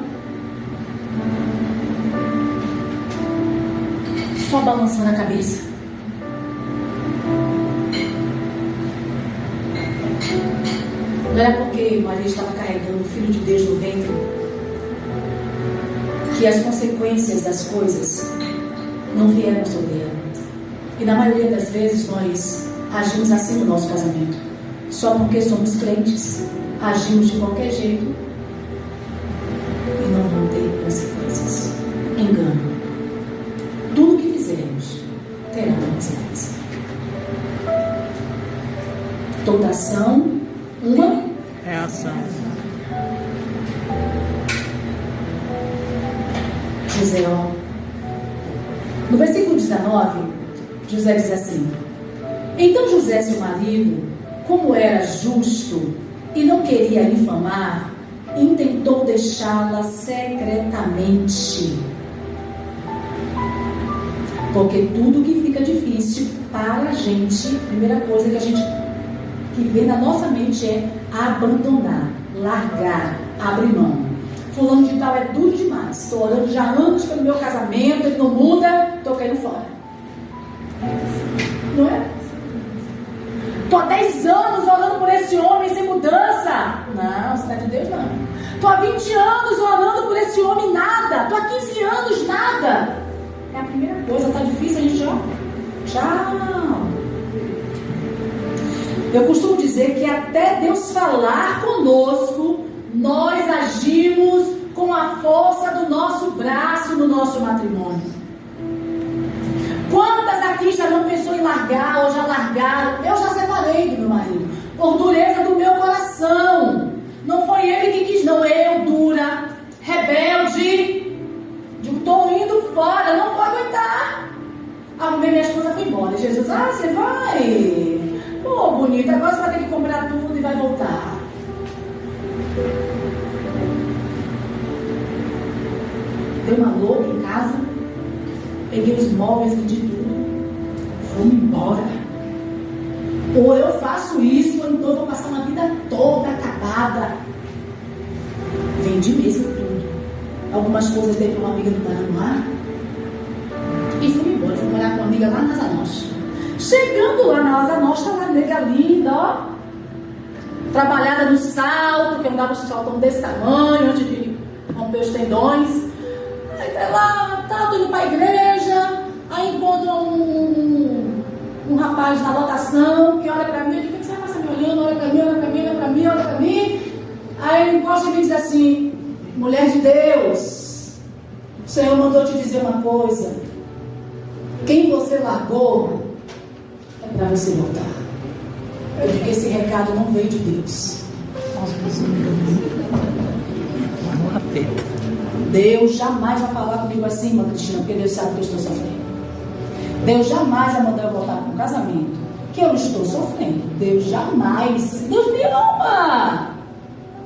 só balançando a cabeça. Não era porque Maria estava carregando o Filho de Deus no ventre que as consequências das coisas não vieram sobre ela. E na maioria das vezes nós agimos assim no nosso casamento. Só porque somos crentes, agimos de qualquer jeito. ação, uma reação. José, ó. No versículo 19, José diz assim: então José, seu marido, como era justo e não queria infamar, intentou deixá-la secretamente. Porque tudo que fica difícil para a gente, a primeira coisa que a gente que vê na nossa mente é abandonar, largar, abrir mão. Fulano de tal é duro demais. Estou orando já há anos pelo meu casamento, ele não muda, estou caindo fora. Não é? Estou há 10 anos orando por esse homem sem mudança. Não, você não é de Deus, não. Estou há 20 anos orando por esse homem, nada. Estou há 15 anos, nada. É a primeira coisa, está difícil, a gente já. Tchau. Eu costumo dizer que até Deus falar conosco, nós agimos com a força do nosso braço no nosso matrimônio. Quantas aqui já não pensou em largar ou já largaram? Eu já separei do meu marido, por dureza do meu coração. Não foi ele que quis, não. Eu, dura, rebelde, digo, estou indo fora, não vou aguentar. Arrumei minha esposa, fui embora. Jesus, você vai? Pô, bonita, agora você vai ter que comprar tudo e vai voltar. Deu uma louca em casa, peguei os móveis, vendi tudo, fui embora. Ou eu faço isso, ou então eu vou passar uma vida toda acabada. Vendi mesmo tudo. Algumas coisas dei para uma amiga do Paraná e fui embora. Fui morar com uma amiga lá na Asa Nostra. Chegando lá na Asa Nostra, uma nega linda, ó, trabalhada no salto, que eu andava com um saltão desse tamanho, antes de romper os tendões. Aí tá lá, tô indo pra igreja, aí encontro um rapaz na lotação que olha pra mim, eu digo, o que você vai passar me olhando? Olha pra mim, olha pra mim, olha pra mim, olha pra mim. Aí ele encosta e me diz assim: mulher de Deus, o Senhor mandou te dizer uma coisa. Quem você largou é para você voltar. Eu digo que esse recado não veio de Deus. Deus jamais vai falar comigo assim, irmã Cristina, porque Deus sabe que eu estou sofrendo. Deus jamais vai mandar eu voltar para um casamento que eu estou sofrendo. Deus jamais. Deus me ama.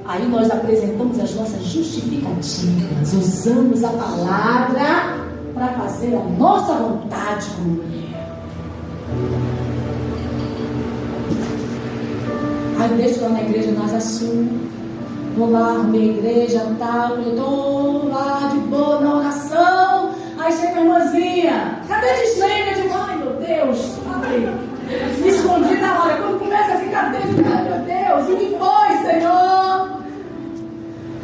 Aí nós apresentamos as nossas justificativas, usamos a palavra para fazer a nossa vontade como mulher. Aí deixo lá na igreja na Asa Sul, vou lá, arrumei a igreja e tal, eu estou lá de boa na oração, aí chega a irmãzinha, cadê a disclaimer? Eu digo, ai meu Deus, me escondi na hora, quando começa a ficar dentro, meu Deus, o que foi, Senhor?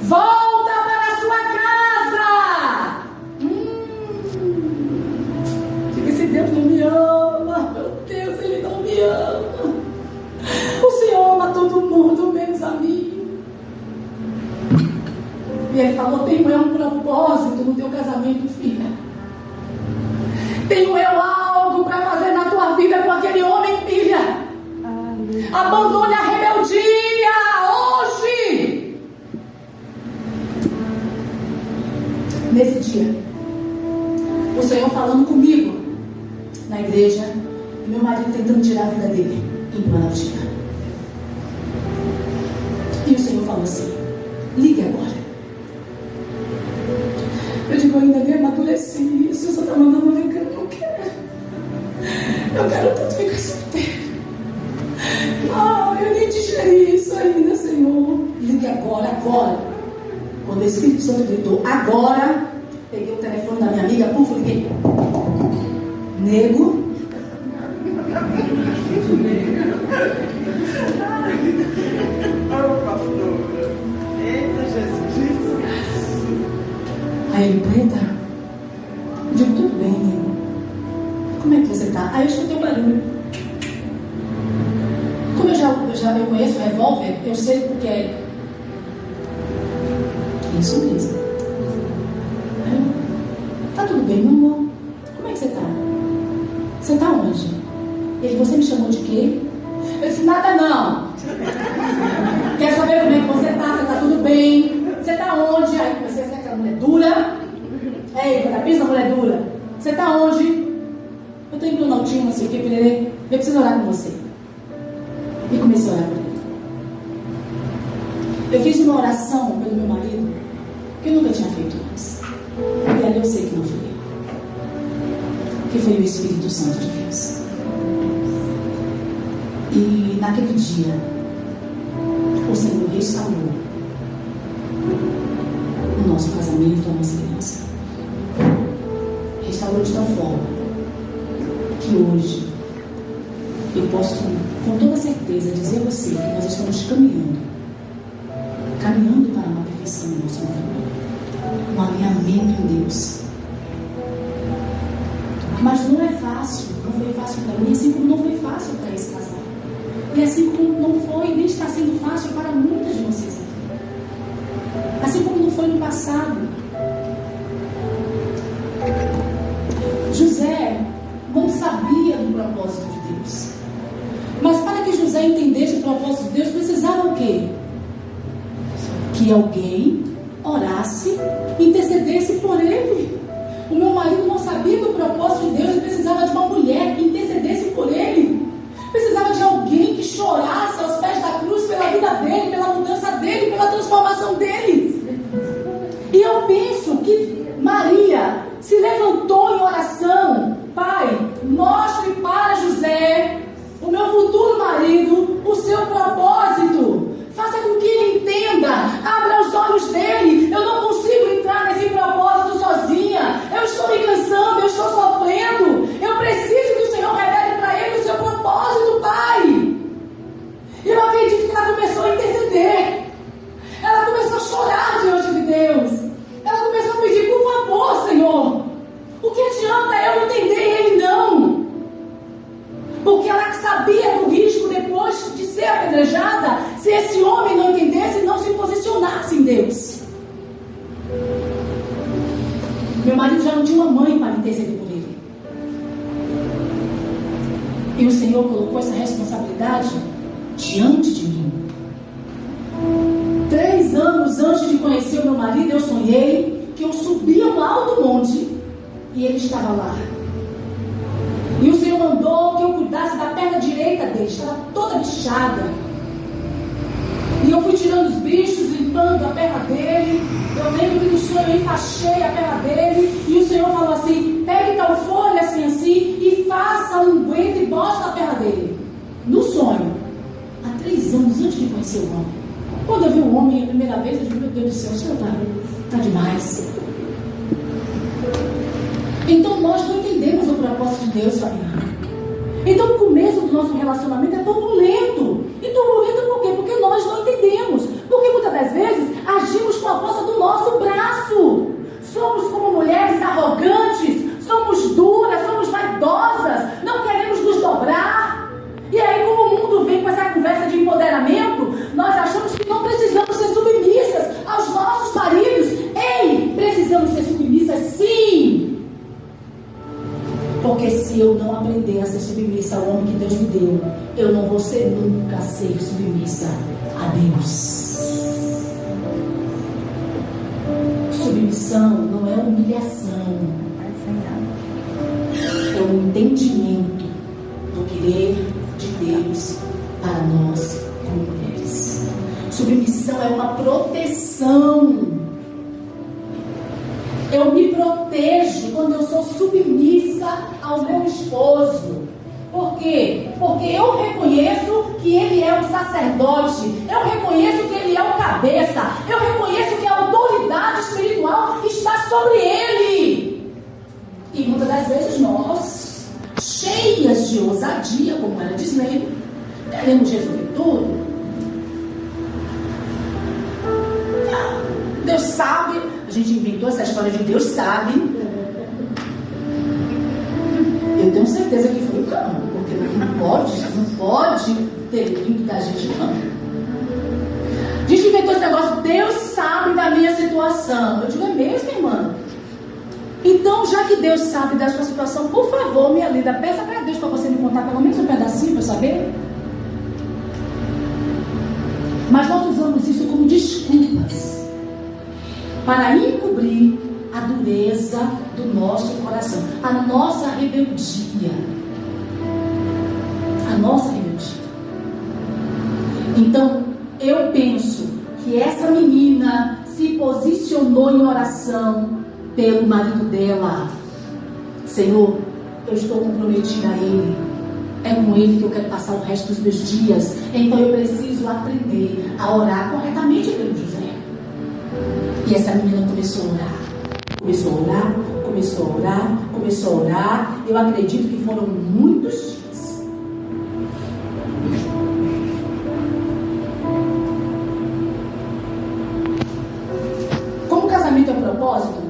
Volta para a sua casa! Diga, se Deus não me ama, meu Deus, Ele não me ama. O Senhor ama todo mundo, menos a mim. E Ele falou, tenho eu um propósito no teu casamento, filha. Tenho eu algo para fazer na tua vida com aquele homem, filha. Abandone a rebeldia hoje. Nesse dia, o Senhor falando comigo na igreja, e meu marido tentando tirar a vida dele em Planaltina. E o Senhor falou assim: ligue agora. Eu digo, eu ainda nem amadureci isso, o Senhor está mandando ligar, eu não quero. Eu quero tanto ficar solteiro. Ah, eu nem digeri isso ainda, Senhor. Ligue agora, agora. Quando o Espírito Santo gritou, agora, peguei o telefone da minha amiga, puf, liguei. Nego. Aí ele, Preta, eu digo, tudo bem, nego. Como é que você tá? Aí eu escutei um barulho. Como eu conheço o revólver, eu sei o que é. Isso mesmo. Aí, tá tudo bem, meu amor? Como é que você tá? Você tá onde? Ele, você me chamou de quê? Eu disse, nada não. Eu preciso orar com você. E comecei a orar por ele. Eu fiz uma oração pelo meu marido que eu nunca tinha feito antes. E ali eu sei que não fui eu. Que foi o Espírito Santo de Deus. E naquele dia, o Senhor restaurou o nosso casamento, a nossa criança. Restaurou de tal forma que hoje eu posso com toda certeza dizer a você que nós estamos caminhando para uma perfeição no nosso matrimônio, um alinhamento em Deus. Mas não é fácil, não foi fácil para mim, assim como não foi fácil para esse casal. E assim como não foi, nem está sendo fácil para muitas de vocês aqui. Assim como não foi no passado. José não sabia do propósito de Deus. Mas para que José entendesse o propósito de Deus, precisava o quê? Que alguém orasse, intercedesse por ele. O meu marido não sabia do propósito de Deus e precisava de uma mulher que intercedesse por ele. Precisava de alguém que chorasse aos pés da cruz pela vida dele, pela mudança dele, pela transformação dele. E eu penso que Maria se levantou em oração. Pai, mostre para José, o meu futuro marido, o seu propósito. Faça com que ele entenda. Abra os olhos dele. Eu não consigo entrar nesse propósito sozinha. Eu estou me cansando, eu estou sofrendo. Eu preciso que o Senhor revele para ele o seu propósito, Pai. Eu acredito que ela começou a interceder. Ela começou a chorar diante de Deus. Ela começou a pedir, por favor, Senhor. O que adianta eu entender ele não? Porque ela sabia do risco depois de ser apedrejada, se esse homem não entendesse e não se posicionasse em Deus. Meu marido já não tinha uma mãe para interceder por ele. E o Senhor colocou essa responsabilidade diante de mim. 3 anos antes de conhecer o meu marido, eu sonhei que eu subia um alto monte e ele estava lá. E o Senhor mandou que eu cuidasse da perna direita dele, estava toda bichada. E eu fui tirando os bichos, limpando a perna dele. Eu lembro que no sonho eu enfaixei a perna dele. E o Senhor falou assim: pegue tal folha assim e faça um unguento e bote na perna dele. No sonho, há 3 anos antes de conhecer o homem. Quando eu vi o homem a primeira vez, eu disse: meu Deus do céu, o Senhor está demais. Então nós não entendemos o propósito de Deus, Fabiana. Então o começo do nosso relacionamento é turbulento. E turbulento por quê? Porque nós não entendemos. Porque muitas das vezes agimos com a força do nosso braço. Somos como mulheres arrogantes, somos duras, somos vaidosas, não queremos nos dobrar. E aí, como o mundo vem com essa conversa de empoderamento, nós achamos que não precisamos ser submissas aos nossos maridos. Ei, precisamos ser submissas sim. Porque se eu não aprender a ser submissa ao homem que Deus me deu, eu não vou nunca ser submissa a Deus. Submissão não é humilhação. É um entendimento do querer de Deus para nós como mulheres. Submissão é uma proteção. Eu me protejo quando eu sou submissa ao meu esposo. Por quê? Porque eu reconheço que ele é o sacerdote. Eu reconheço que ele é o cabeça. Eu reconheço que a autoridade espiritual está sobre ele. E muitas das vezes nós, cheias de ousadia, como era Disney, queremos resolver tudo. Deus sabe. A gente inventou essa história de Deus sabe. Eu tenho certeza que foi o Cão, porque não pode ter vindo da gente, não. A gente inventou esse negócio, Deus sabe da minha situação. Eu digo, é mesmo, irmã? Então, já que Deus sabe da sua situação, por favor, minha linda, peça para Deus para você me contar pelo menos um pedacinho para eu saber. Mas nós usamos isso como desculpas para encobrir a dureza do nosso coração, a nossa rebeldia. nossa rebeldia. Então, eu penso que essa menina se posicionou em oração pelo marido dela. Senhor, eu estou comprometida a Ele. É com Ele que eu quero passar o resto dos meus dias. Então eu preciso aprender a orar corretamente pelo José. E essa menina começou a orar. Começou a orar, começou a orar, começou a orar. Eu acredito que foram muitos dias. Como o casamento é um propósito,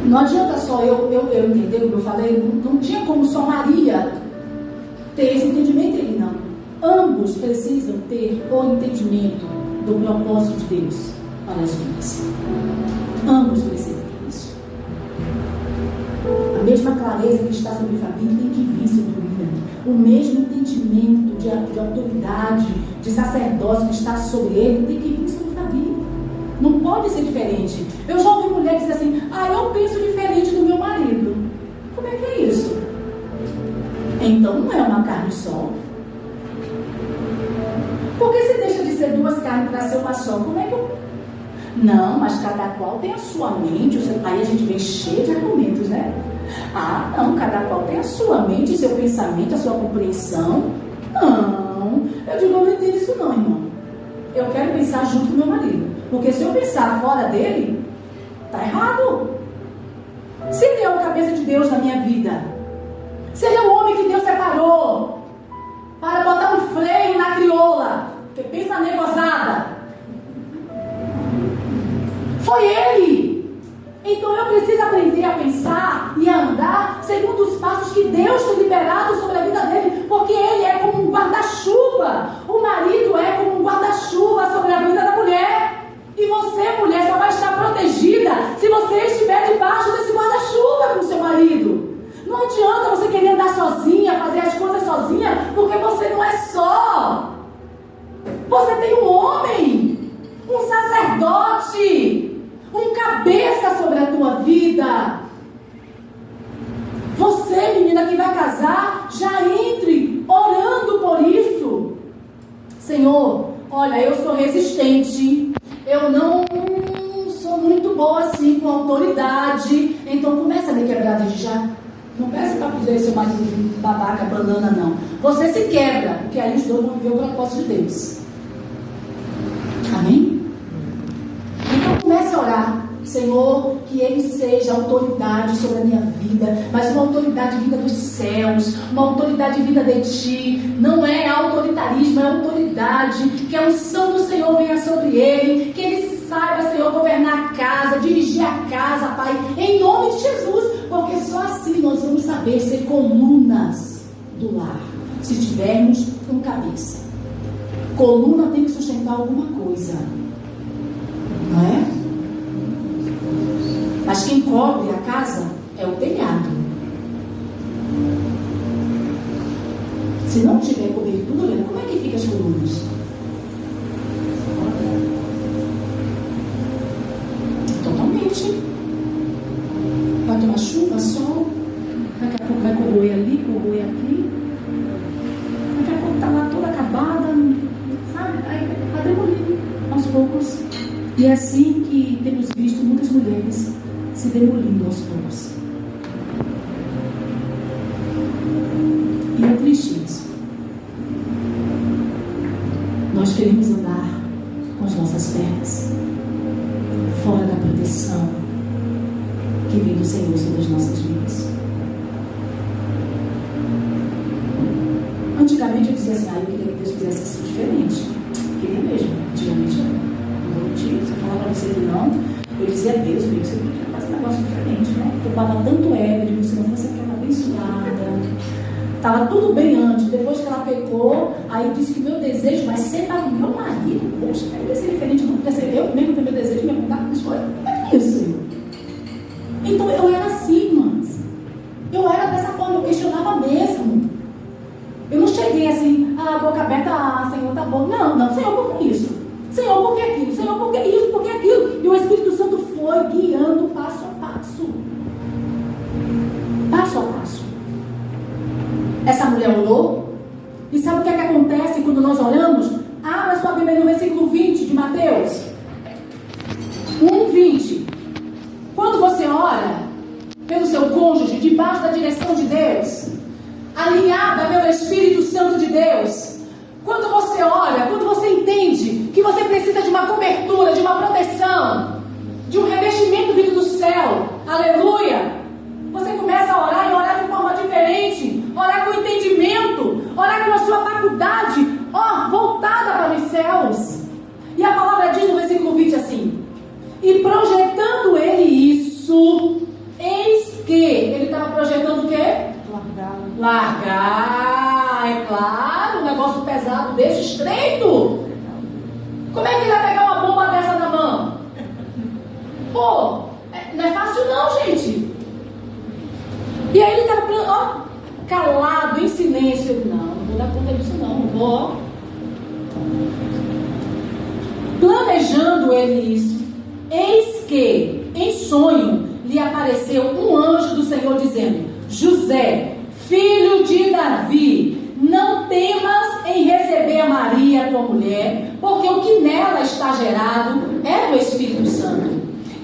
não adianta só eu entender o que eu falei. Não tinha como só Maria ter esse entendimento, ele não. Ambos precisam ter o entendimento do propósito de Deus para as vidas. Ambos precisam ter isso. A mesma clareza que está sobre Fabi tem que vir sobre William. O mesmo entendimento de autoridade, de sacerdócio que está sobre ele tem que vir sobre Fabi. Não pode ser diferente. Eu já ouvi mulher dizer assim: eu penso diferente do meu marido. Como é que é isso? Então não é uma carne só. Porque se deixa de ser duas carnes para ser uma só, como é que eu... Não, mas cada qual tem a sua mente. Aí a gente vem cheio de argumentos, né? Não, cada qual tem a sua mente, seu pensamento, a sua compreensão. Não, eu digo, eu não entendo isso não, irmão. Eu quero pensar junto com o meu marido. Porque se eu pensar fora dele, tá errado. Se ele é o cabeça de Deus na minha vida, se ele é o homem que Deus separou para botar um freio na crioula, que pensa na negozada, foi ele. Então eu preciso aprender a pensar e a andar segundo os passos que Deus tem liberado sobre a vida dele, porque ele é como um guarda-chuva. O marido é como um guarda-chuva sobre a vida da mulher. E você, mulher, só vai estar protegida se você estiver debaixo desse guarda-chuva com o seu marido. Não adianta você querer andar sozinha, fazer as coisas sozinha, porque você não é só. Você tem um homem, um sacerdote, um cabeça sobre a tua vida. Você, menina que vai casar, já entre orando por isso. Senhor, olha, eu sou resistente. Eu não sou muito boa assim com autoridade. Então começa a me quebrar desde já. Não peça para dizer seu marido babaca, banana, não. Você se quebra, porque aí os dois vão viver o propósito de Deus. Amém? Então comece a orar. Senhor, que Ele seja autoridade sobre a minha vida, mas uma autoridade vinda dos céus, uma autoridade vinda de Ti. Não é autoritarismo, é autoridade. Que a unção do Senhor venha sobre Ele, que Ele saiba, Senhor, governar a casa, dirigir a casa, Pai, em nome de Jesus, porque só assim nós vamos saber ser colunas do lar, se tivermos um cabeça. Coluna tem que sustentar alguma coisa, não é? Mas quem cobre a casa é o telhado. Se não tiver cobertura, como é que fica as colunas? Totalmente. Vai tomar chuva, sol. Daqui a pouco vai corroer ali, corroer aqui. Daqui a pouco está lá toda acabada, sabe? Aí vai demolindo aos poucos. E é assim que temos visto muitas mulheres se demolindo aos poucos. E é triste isso. Nós queremos andar com as nossas pernas fora da proteção que vem do Senhor sobre as nossas vidas. Antigamente eu dizia assim: eu queria que Deus fizesse isso diferente. Queria mesmo. Antigamente você falava para você que não, eu dizia a Deus, você podia fazer um negócio diferente, né? Eu culpava tanto ela, eu digo, se não fosse aquela abençoada, estava tudo bem antes. Depois que ela pecou, aí eu disse que o meu desejo, mas ser para o meu marido, poxa, queria ser diferente, não podia ser eu mesmo ter meu desejo de me mudar com isso. É isso, Senhor. Então eu era assim, irmãs. Eu era dessa forma, eu questionava mesmo. Eu não cheguei assim, boca aberta, Senhor, tá bom. Não, Senhor, por que isso? Senhor, por que aquilo? Senhor, por que isso? Por que aquilo? E o Espírito Santo foi guiando passo a passo. Passo a passo. Essa mulher orou, quando nós oramos, abra sua Bíblia no versículo 20 de Mateus 1:20. Quando você ora pelo seu cônjuge, debaixo da direção de Deus, alinhada pelo Espírito Santo de Deus, quando você ora, quando você entende que você precisa de uma cobertura, de uma proteção, de um revestimento vindo do céu, aleluia, você começa a orar e orar de forma diferente, orar com entendimento, orar com a sua faculdade, voltada para os céus. E a palavra diz no versículo 20 assim: e projetando ele isso, eis que ele estava projetando o quê? Largar, é claro, um negócio pesado desse, estreito. Como é que ele vai pegar uma bomba dessa na mão? Pô, não é fácil não, gente. E aí ele estava calado, em silêncio. Ele, não vou dar conta disso não vou. Planejando ele isso, eis que em sonho lhe apareceu um anjo do Senhor dizendo: José, filho de Davi, não temas em receber a Maria, tua mulher, porque o que nela está gerado é do Espírito Santo.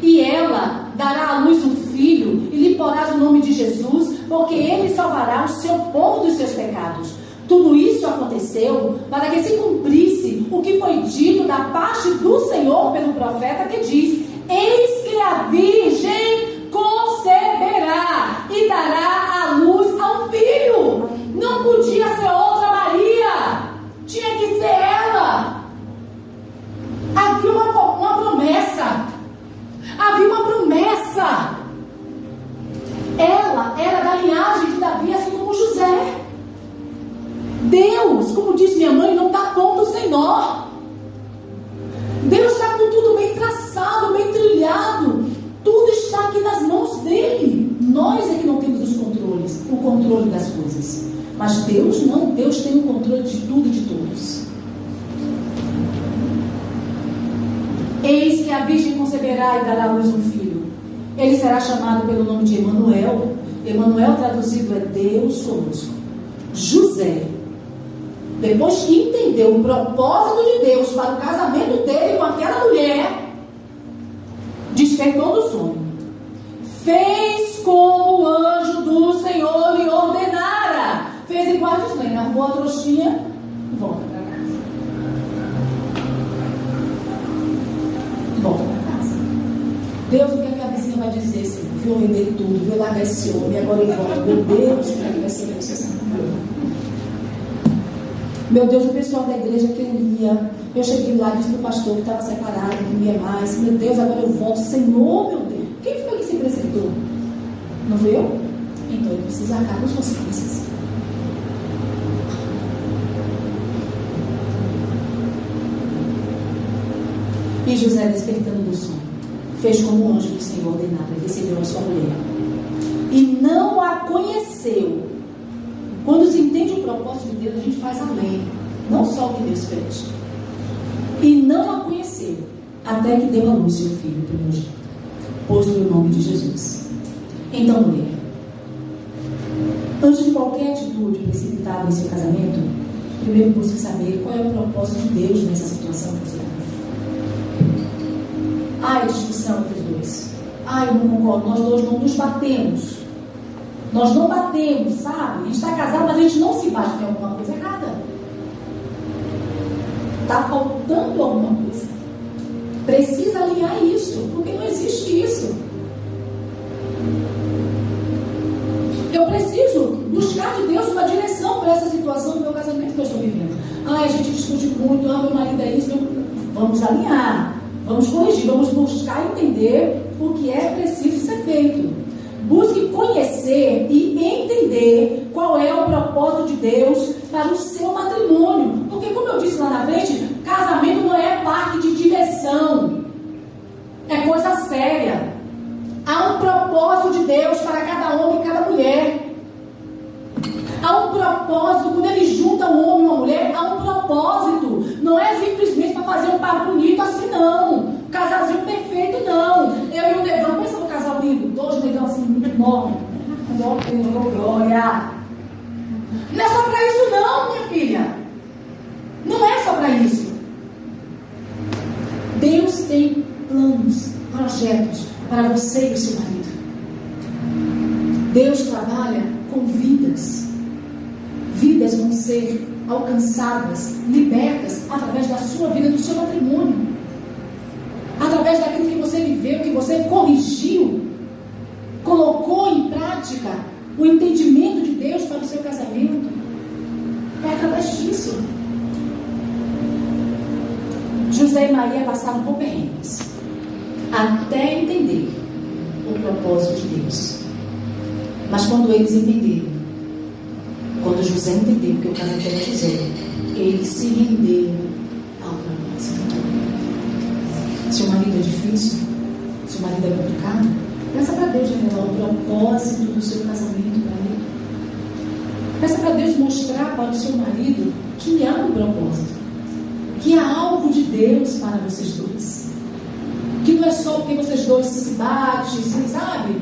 E ela dará à luz um filho, e lhe porás o nome de Jesus, porque ele salvará o seu povo dos seus pecados. Tudo isso aconteceu para que se cumprisse o que foi dito da parte do Senhor pelo profeta, que diz: eis que a virgem conceberá e dará à luz a um filho. Não podia ser outra Maria, tinha que ser ela. Havia uma promessa. Havia uma promessa. Ela era da linhagem de Davi, assim como José. Deus, como diz minha mãe, não dá ponto sem nó. Deus está com tudo bem traçado, bem trilhado. Tudo está aqui nas mãos dele. Nós é que não temos os controles, o controle das coisas. Mas Deus não, Deus tem o controle de tudo e de todos. Eis que a virgem conceberá e dará à luz um filho. Ele será chamado pelo nome de Emanuel. Emanuel traduzido é Deus conosco. José, depois que entendeu o propósito de Deus para o casamento dele com aquela mulher, despertou do sonho, fez como o anjo do Senhor lhe ordenara. Fez igual a Disney, arrumou a trouxinha e volta para casa. Volta para casa. Deus, o que a vizinha vai dizer, Senhor? Viu vender tudo, viu largar esse homem, agora eu volto. Meu Deus, como é que vai ser a negociação? Meu Deus, o pessoal da igreja que eu ia, eu cheguei lá e disse para o pastor que estava separado, que não ia mais. Meu Deus, agora eu volto. Senhor, meu Deus, quem foi que se precipitou? Não foi eu? Então ele precisa arcar com as consequências. E José, despertando do sono, fez como o anjo do Senhor ordenava, e recebeu a sua mulher. E não a conheceu. Quando se entende o propósito de Deus, a gente faz além, não só o que Deus fez. E não a conheceu, até que deu à luz seu filho primogênito, pôs-lhe o nome de Jesus. Então, mulher, antes de qualquer atitude precipitada em seu casamento, primeiro busque saber qual é o propósito de Deus nessa situação que você está. Ai, discussão entre os dois. Ai, eu não concordo, nós dois não nos batemos. Nós não batemos, sabe? A gente está casado, mas a gente não se bate. Tem alguma coisa errada. Está faltando alguma coisa. Precisa alinhar isso, porque não existe isso. Eu preciso buscar de Deus uma direção para essa situação do meu casamento que eu estou vivendo. Ai, a gente discute muito, meu marido é isso. Vamos alinhar, vamos corrigir, vamos buscar entender o que é preciso ser feito. Busque conhecer e entender qual é o propósito de Deus para o seu matrimônio. Porque, como eu disse lá na frente, casamento não é parque de diversão. É coisa séria. Há um propósito de Deus para cada homem e cada mulher. Há um propósito. Quando ele junta um homem e uma mulher, há um propósito. Não é simplesmente para fazer um par bonito assim, não. Casalzinho perfeito, não. Eu e o negão, pensa no casal lindo, dois negão assim, muito enorme. Glória. Não é só para isso não, minha filha. Deus tem planos, projetos para você e o seu marido. Deus trabalha com vidas. Vidas vão ser alcançadas, libertas através da sua vida, do seu matrimônio, através daquilo que você viveu, que você corrigiu, colocou em prática o entendimento de Deus para o seu casamento. É através disso. José e Maria passaram por perrengues até entender o propósito de Deus. Mas quando eles entenderam, quando José entendeu que o casamento era José, ele se rendeu ao propósito. Se o marido é difícil, se o marido é complicado, peça para Deus revelar o propósito do seu casamento para ele. Peça para Deus mostrar para o seu marido que há um propósito, que há algo de Deus para vocês dois, que não é só porque vocês dois se batem, sabe?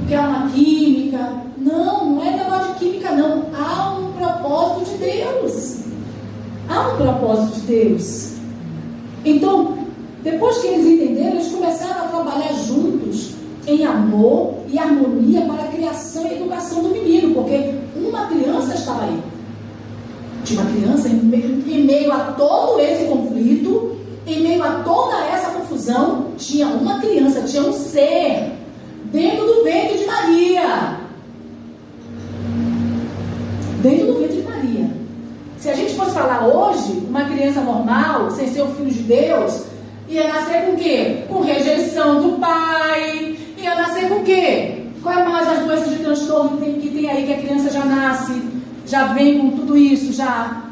Que há uma química. Não é negócio de química, não. Há um propósito de Deus. Há um propósito de Deus. Então, depois que eles entenderam, eles começaram a trabalhar juntos em amor e harmonia para a criação e educação do menino, porque uma criança estava aí. Tinha uma criança em meio a todo esse conflito, em meio a toda essa confusão, tinha uma criança, tinha um ser dentro do ventre de Maria. Dentro do ventre de Maria. Se a gente fosse falar hoje, uma criança normal, sem ser o filho de Deus, ia nascer com o quê? Com rejeição do pai. Ia nascer com o quê? Qual é mais as doenças de transtorno que tem aí, que a criança já nasce, já vem com tudo isso, já...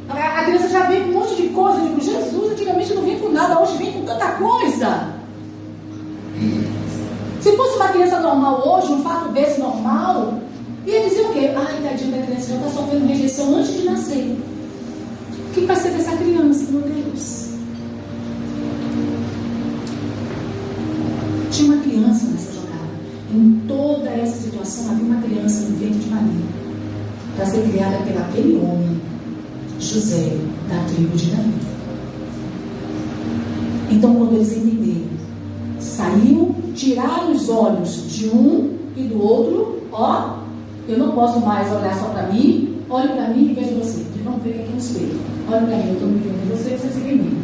A criança já vem com um monte de coisa. Eu digo, Jesus, antigamente não vinha com nada, hoje vem com tanta coisa. Se fosse uma criança normal hoje, um fato desse normal, ia dizer o quê? Ai, tadinha da criança, já está sofrendo rejeição antes de nascer. O que vai ser dessa criança, meu Deus? Tinha uma criança nessa jogada. Em toda essa situação, havia uma criança no ventre de Maria, para ser criada pelo aquele homem, José, da tribo de Davi. Então, quando eles entenderam, saiu, tiraram os olhos de um e do outro. Ó, eu não posso mais olhar só para mim. Olhe para mim e veja você. Vamos ver aqui no espelho. Olhe para mim, eu estou me vendo em você, você se vê em mim.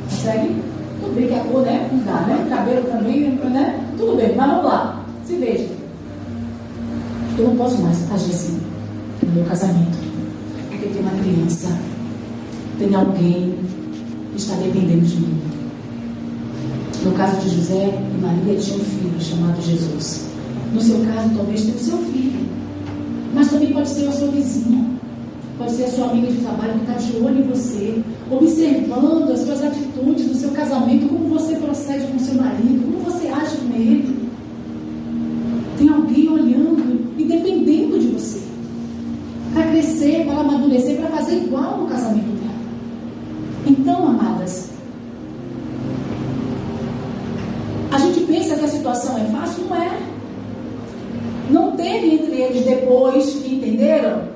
Consegue? Tudo bem que a cor, né? Não dá, né? O cabelo também, né? Tudo bem, mas vamos lá. Se veja. Eu não posso mais agir assim no meu casamento. Porque tem uma criança, tem alguém que está dependendo de mim. No caso de José e Maria, tinha um filho chamado Jesus. No seu caso, talvez tenha o seu filho. Mas também pode ser a sua vizinha. Pode ser a sua amiga de trabalho que está de olho em você, observando as suas atitudes no seu casamento, como você procede com o seu marido, como você age com ele. Tem alguém olhando e dependendo de você, para crescer, para amadurecer, para fazer igual no casamento dela. Então, amadas, a gente pensa que a situação é fácil, não é. Não teve entre eles depois que entenderam?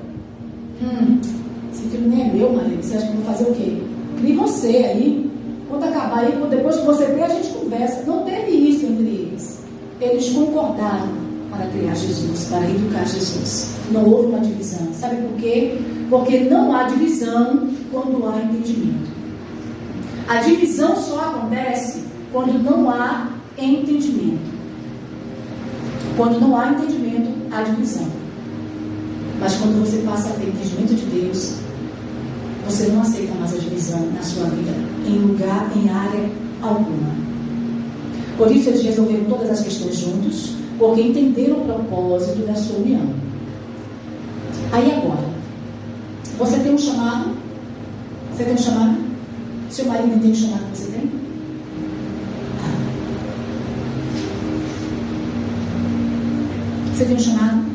Esse filho nem é meu, marido. Você acha que eu vou fazer o quê? Crie você aí. Quando acabar aí, depois que você vê, a gente conversa. Não teve isso entre eles. Eles concordaram para criar Jesus, para educar Jesus. Não houve uma divisão. Sabe por quê? Porque não há divisão quando há entendimento. A divisão só acontece quando não há entendimento. Quando não há entendimento, há divisão. Mas quando você passa a ter entendimento de Deus, você não aceita mais a divisão na sua vida, em área alguma. Por isso eles resolveram todas as questões juntos, porque entenderam o propósito da sua união. Aí agora, você tem um chamado? Você tem um chamado? Seu marido entende o chamado que você tem? Você tem um chamado?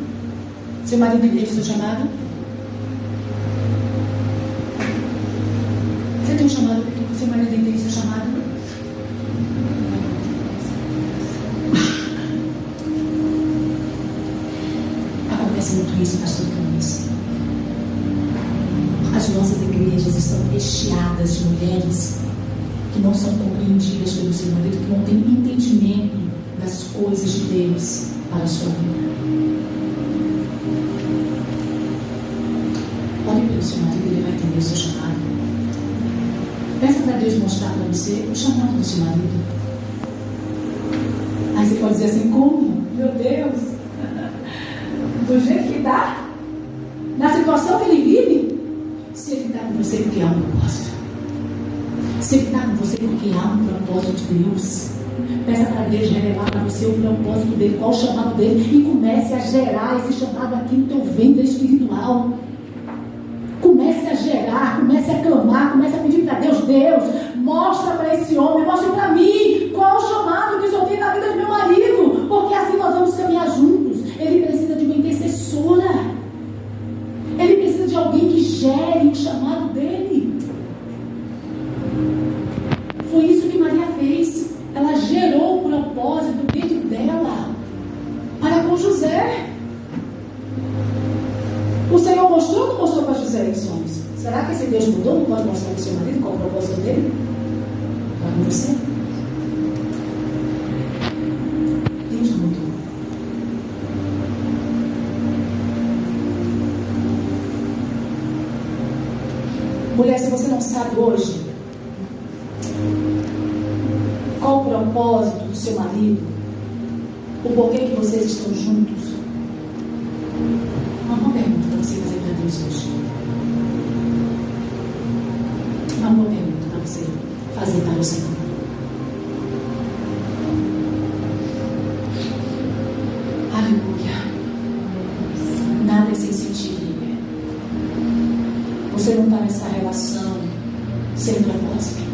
Seu marido entende o seu chamado? Você tem um chamado? Seu marido entende o seu chamado? Acontece muito isso, pastor Camis. As nossas igrejas estão recheadas de mulheres que não são são compreendidas pelo seu marido, que não tem entendimento das coisas de Deus para a sua vida. Olhe pelo seu marido, ele vai entender o seu chamado. Peça para Deus mostrar para você o chamado do seu marido. Aí você pode dizer assim, como? Meu Deus! Do jeito que está? Na situação que ele vive? Se ele está com você porque há um propósito. Se ele está com você porque há um propósito de Deus. Peça para Deus revelar para você o propósito dele, qual o chamado dele, e comece a gerar esse chamado aqui no teu ventre espiritual. Comece a gerar, comece a clamar, comece a pedir para Deus, Deus, mostra para esse homem, mostra para mim qual o chamado que o Senhor tem na vida do meu marido, porque assim nós vamos caminhar juntos. Ele precisa de uma intercessora, ele precisa de alguém que gere o chamado dele. Foi isso que Maria fez. Ela gerou o propósito dentro dela para com José. O Senhor mostrou ou não mostrou para José em sonhos? Será que esse Deus mudou? Não pode mostrar para o seu marido qual o propósito dele? Para você? Deus mudou. Mulher, se você não sabe hoje qual o propósito do seu marido, o porquê que vocês estão juntos, uma pergunta para você fazer para Deus hoje. Uma boa pergunta para você fazer para o Senhor. Aleluia. Nada é sem sentido, mulher. Você não está nessa relação sem propósito.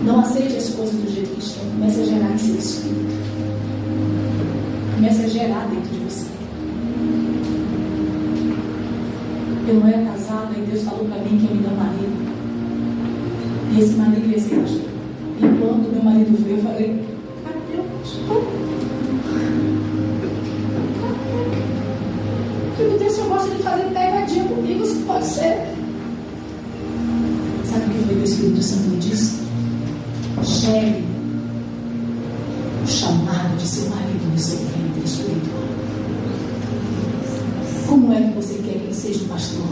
Não aceite as coisas do jeito que estão. Comece a gerar em seu espírito. Comece a gerar dentro de você. Eu não era casada e Deus falou para mim que ia me dar um marido. E esse marido ia ser pastor. E quando meu marido veio, eu falei, cadê o pastor? Meu Deus, eu gosto de fazer pegadinha comigo, se pode ser. Sabe o que foi que o Espírito Santo me disse? Gere o chamado de seu marido no seu ventre espiritual. Como é que você quer que ele seja um pastor?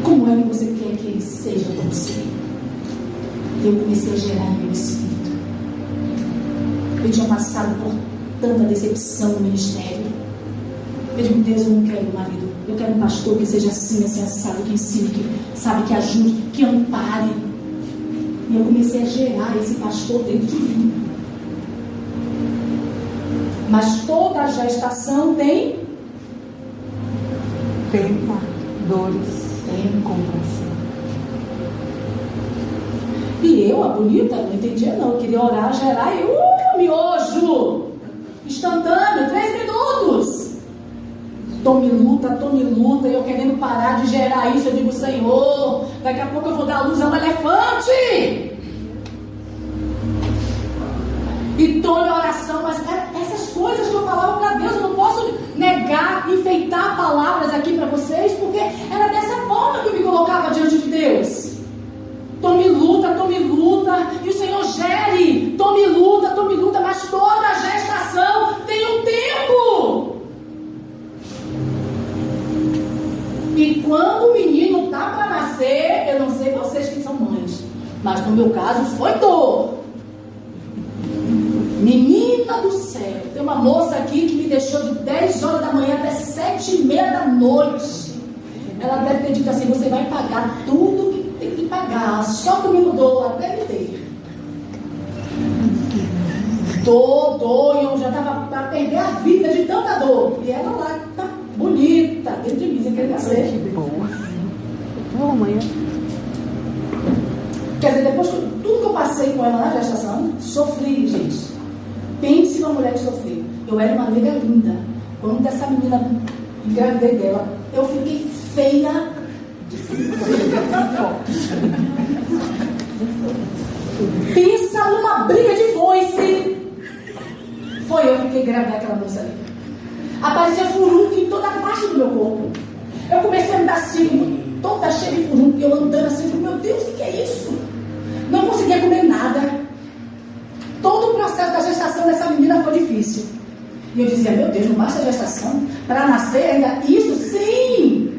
Como é que você quer que ele seja para você? Eu comecei a gerar em meu espírito. Eu tinha passado por tanta decepção no ministério. Eu digo, Deus, eu não quero um marido. Eu quero um pastor que seja assim, assim, assado, que ensine, que sabe, que ajude, que ampare. E eu comecei a gerar esse pastor dentro de mim. Mas toda gestação tem tempo, dores, tempo. compreensão. E eu, a bonita, não entendia não. Eu queria orar, gerar e miojo! Instantâneo, 3 minutos. Tome luta, e eu querendo parar de gerar isso. Eu digo, Senhor, daqui a pouco eu vou dar luz a um elefante. E tome oração, mas essas coisas que eu falava para Deus, eu não posso negar, enfeitar palavras aqui para vocês, porque era dessa forma que eu me colocava diante de Deus. Tome luta, e o Senhor gere, tome luta, mas toda gestação tem um tempo. E quando o menino está para nascer, eu não sei vocês que são mães, mas no meu caso foi dor. Menina do céu, tem uma moça aqui que me deixou de 10 horas da manhã até 7h30 da noite. Ela deve ter dito assim, você vai pagar tudo que tem que pagar, só comigo dor até me ter. Dor, e eu já estava para perder a vida de tanta dor. E ela lá, tá bonita, dentro de mim, você quer nascer. Que boa. Boa, mãe. Quer dizer, depois de tudo que eu passei com ela na gestação, sofri, gente. Pense numa mulher que sofreu. Eu era uma nega linda. Quando dessa menina engravidei dela, eu fiquei feia. Pensa numa briga de foice. Foi eu que fiquei grávida daquela moça ali. Aparecia furúnculo em toda a parte do meu corpo. Eu comecei a me dar signo. toda cheia de furúnculo, eu andando assim, meu Deus, o que é isso? Não conseguia comer nada. Todo o processo da gestação dessa menina foi difícil. E eu dizia, meu Deus, não basta a gestação? Para nascer ainda isso? Sim!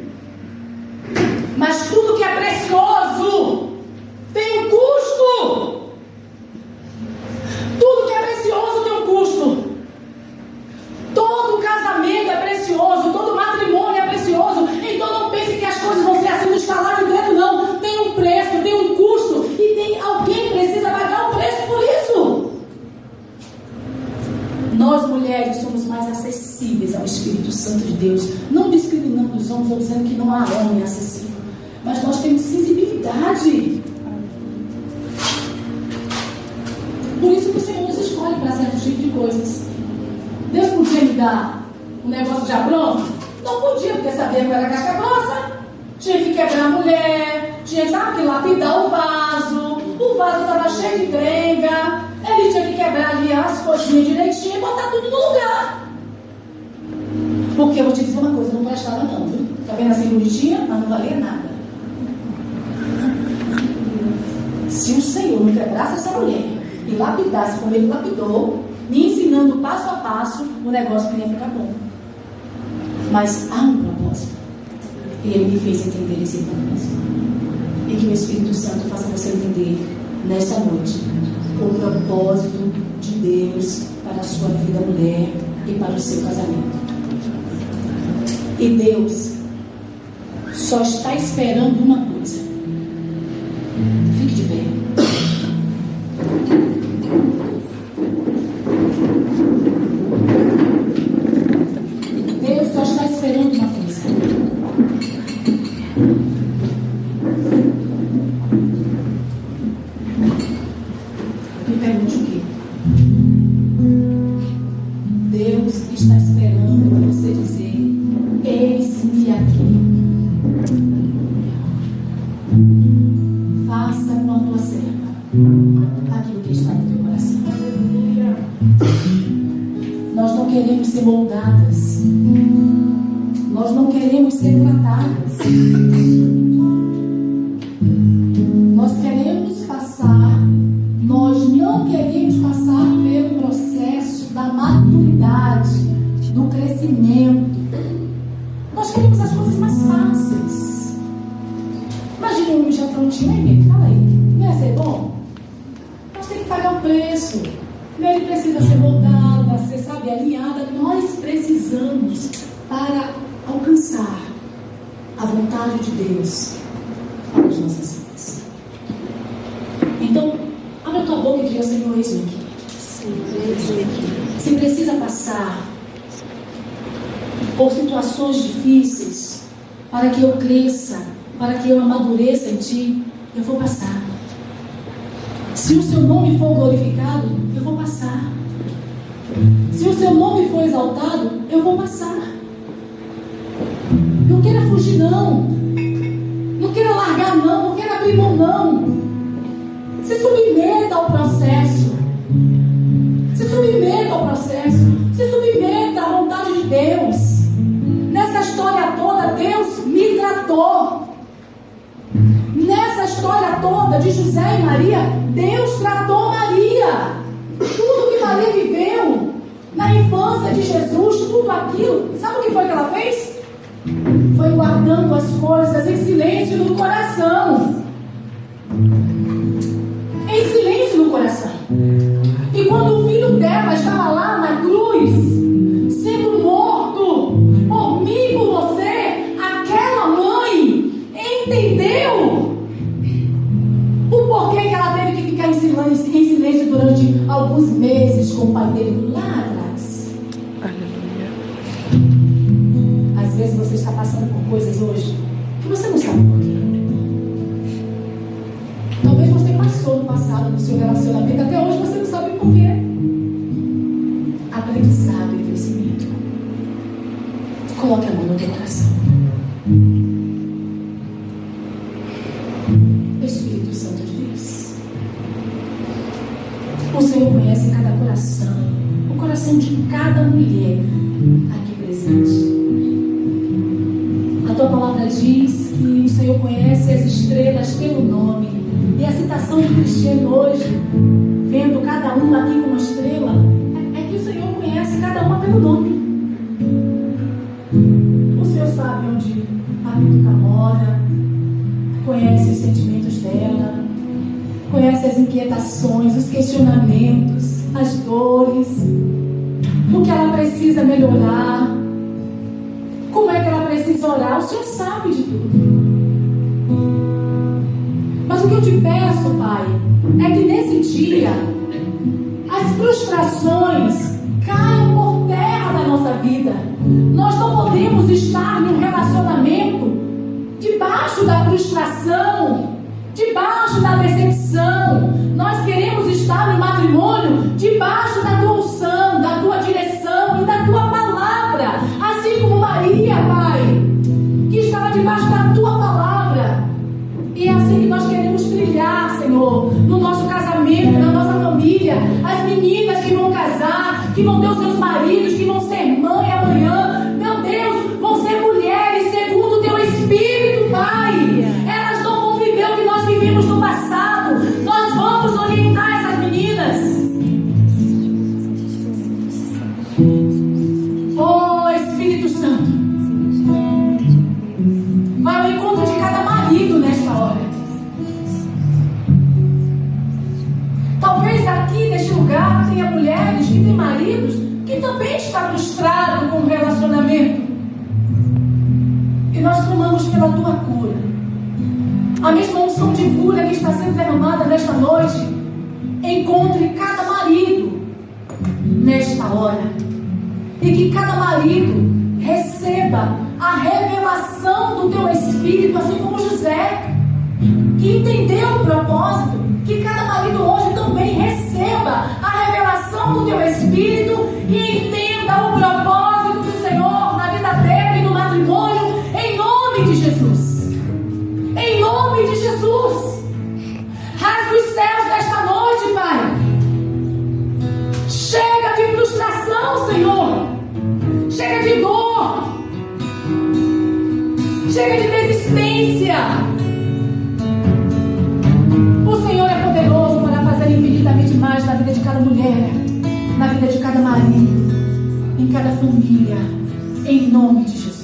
Mas tudo que é precioso tem um custo. Tudo que é precioso tem um custo. Todo casamento é precioso, todo matrimônio é precioso. Então não pense que as coisas vão ser assim no estalar de dedo, não. Tem um preço, tem um custo. E tem alguém que precisa pagar um preço por isso. Nós mulheres somos mais acessíveis ao Espírito Santo de Deus. Não discriminando os homens ou dizendo que não há homem acessível. Mas nós temos sensibilidade. Por isso que o Senhor nos escolhe para certo tipo de coisas. Deus podia me dar um negócio já pronto? Não podia, porque sabia que eu era casca grossa. Tinha que quebrar a mulher, tinha, sabe, que lapidar o vaso. O vaso estava cheio de grenga. Ele tinha que quebrar ali as coisinhas direitinho e botar tudo no lugar. Porque eu vou te dizer uma coisa, não prestava não, viu? Tá vendo assim bonitinha? Mas não valia nada. Se o Senhor não quebrasse essa mulher e lapidasse como ele lapidou, me ensinando passo a passo, o negócio não ia ficar bom. Mas há um propósito. E ele me fez entender esse propósito. E que o Espírito Santo faça você entender nesta noite o propósito de Deus para a sua vida, mulher, e para o seu casamento. E Deus só está esperando uma coisa. Fique de pé. Deus só está esperando uma coisa. Me pergunte o quê? Deus está esperando você dizer: eis-me aqui. Faça com a tua serva aquilo que está no teu coração. Nós não queremos ser moldadas. Nós não queremos ser tratadas. Nós queremos passar. Nós não queremos passar pelo processo da maturidade, do crescimento. Nós queremos as coisas mais fáceis. Imagina um homem já prontinho, aí, fala aí, não ia ser bom? Nós temos que pagar um preço. Ele precisa ser moldada, ser, sabe, alinhada. Nós precisamos para alcançar a vontade de Deus para as nossas vidas. Então, abre a tua boca e diga: Senhor, eis-me aqui. Se precisa passar por situações difíceis para que eu cresça, para que eu amadureça em Ti, eu vou passar. Se o Seu nome for glorificado, eu vou passar. Se o Seu nome for exaltado, eu vou passar. Não queira fugir, não. Não queira largar, não. Não queira abrir mão, não. Se submeta ao processo. Se submeta ao processo. Se submeta à vontade de Deus. Nessa história toda, Deus me tratou. Nessa história toda de José e Maria, Deus tratou Maria. Tudo que Maria viveu na infância de Jesus, tudo aquilo, sabe o que foi que ela fez? Foi guardando as coisas em silêncio no coração. Em silêncio no coração. E quando o filho dela estava lá na cruz, sendo morto por mim e por você, aquela mãe entendeu o porquê que ela teve que ficar em silêncio durante alguns meses com o pai dele lá atrás. Às vezes você está passando por coisas hoje que você não sabe porquê. Talvez você passou no passado no seu relacionamento, até hoje você não sabe porquê. Aprendizado e crescimento. Coloque a mão no teu coração. Espírito Santo de Deus, o Senhor conhece cada coração, o coração de cada mulher aqui presente. A tua palavra diz que o Senhor conhece as estrelas pelo nome. E a citação do Cristiano hoje, vendo cada uma aqui como estrela, é que o Senhor conhece cada uma pelo nome. O Senhor sabe onde a Bíblia mora, conhece os sentimentos dela, conhece as inquietações, os questionamentos, as dores, o que ela precisa melhorar, como é que ela precisa orar. O Senhor sabe de tudo. Mas o que eu te peço, Pai, é que nesse dia as frustrações caiam por terra da nossa vida. Nós não podemos estar num relacionamento debaixo da frustração, debaixo da decepção. Nós queremos estar no matrimônio debaixo da tua unção, da tua direção e da tua palavra, assim como Maria, Pai, que estava debaixo da tua palavra. E é assim que nós queremos trilhar, Senhor, no nosso casamento, na nossa família. As meninas que vão casar, que vão ter os seus maridos, que vão ser mãe amanhã, meu Deus, vão ser mulheres segundo o teu Espírito, Pai. Elas não vão viver o que nós vivemos no passado. Nós vamos orientar essas meninas. Oh, Espírito Santo, vai ao encontro de cada marido nesta hora. Talvez aqui neste lugar tenha mulheres que têm maridos que também estão frustrados com o relacionamento. E nós clamamos pela tua cura. A mesma unção de cura que está sendo derramada nesta noite, encontre cada marido nesta hora. E que cada marido receba a revelação do teu Espírito, assim como José, que entendeu o propósito. Que cada marido hoje também receba a revelação do teu Espírito e entenda o propósito do Senhor na vida dele e no matrimônio, em nome de Jesus. Em nome de Jesus. Rasga os céus desta noite, Pai. Chega de frustração, Senhor. Chega de dor. Chega de desistência. O Senhor é poderoso para fazer infinitamente mais na vida de cada mulher, na vida de cada marido, em cada família, em nome de Jesus.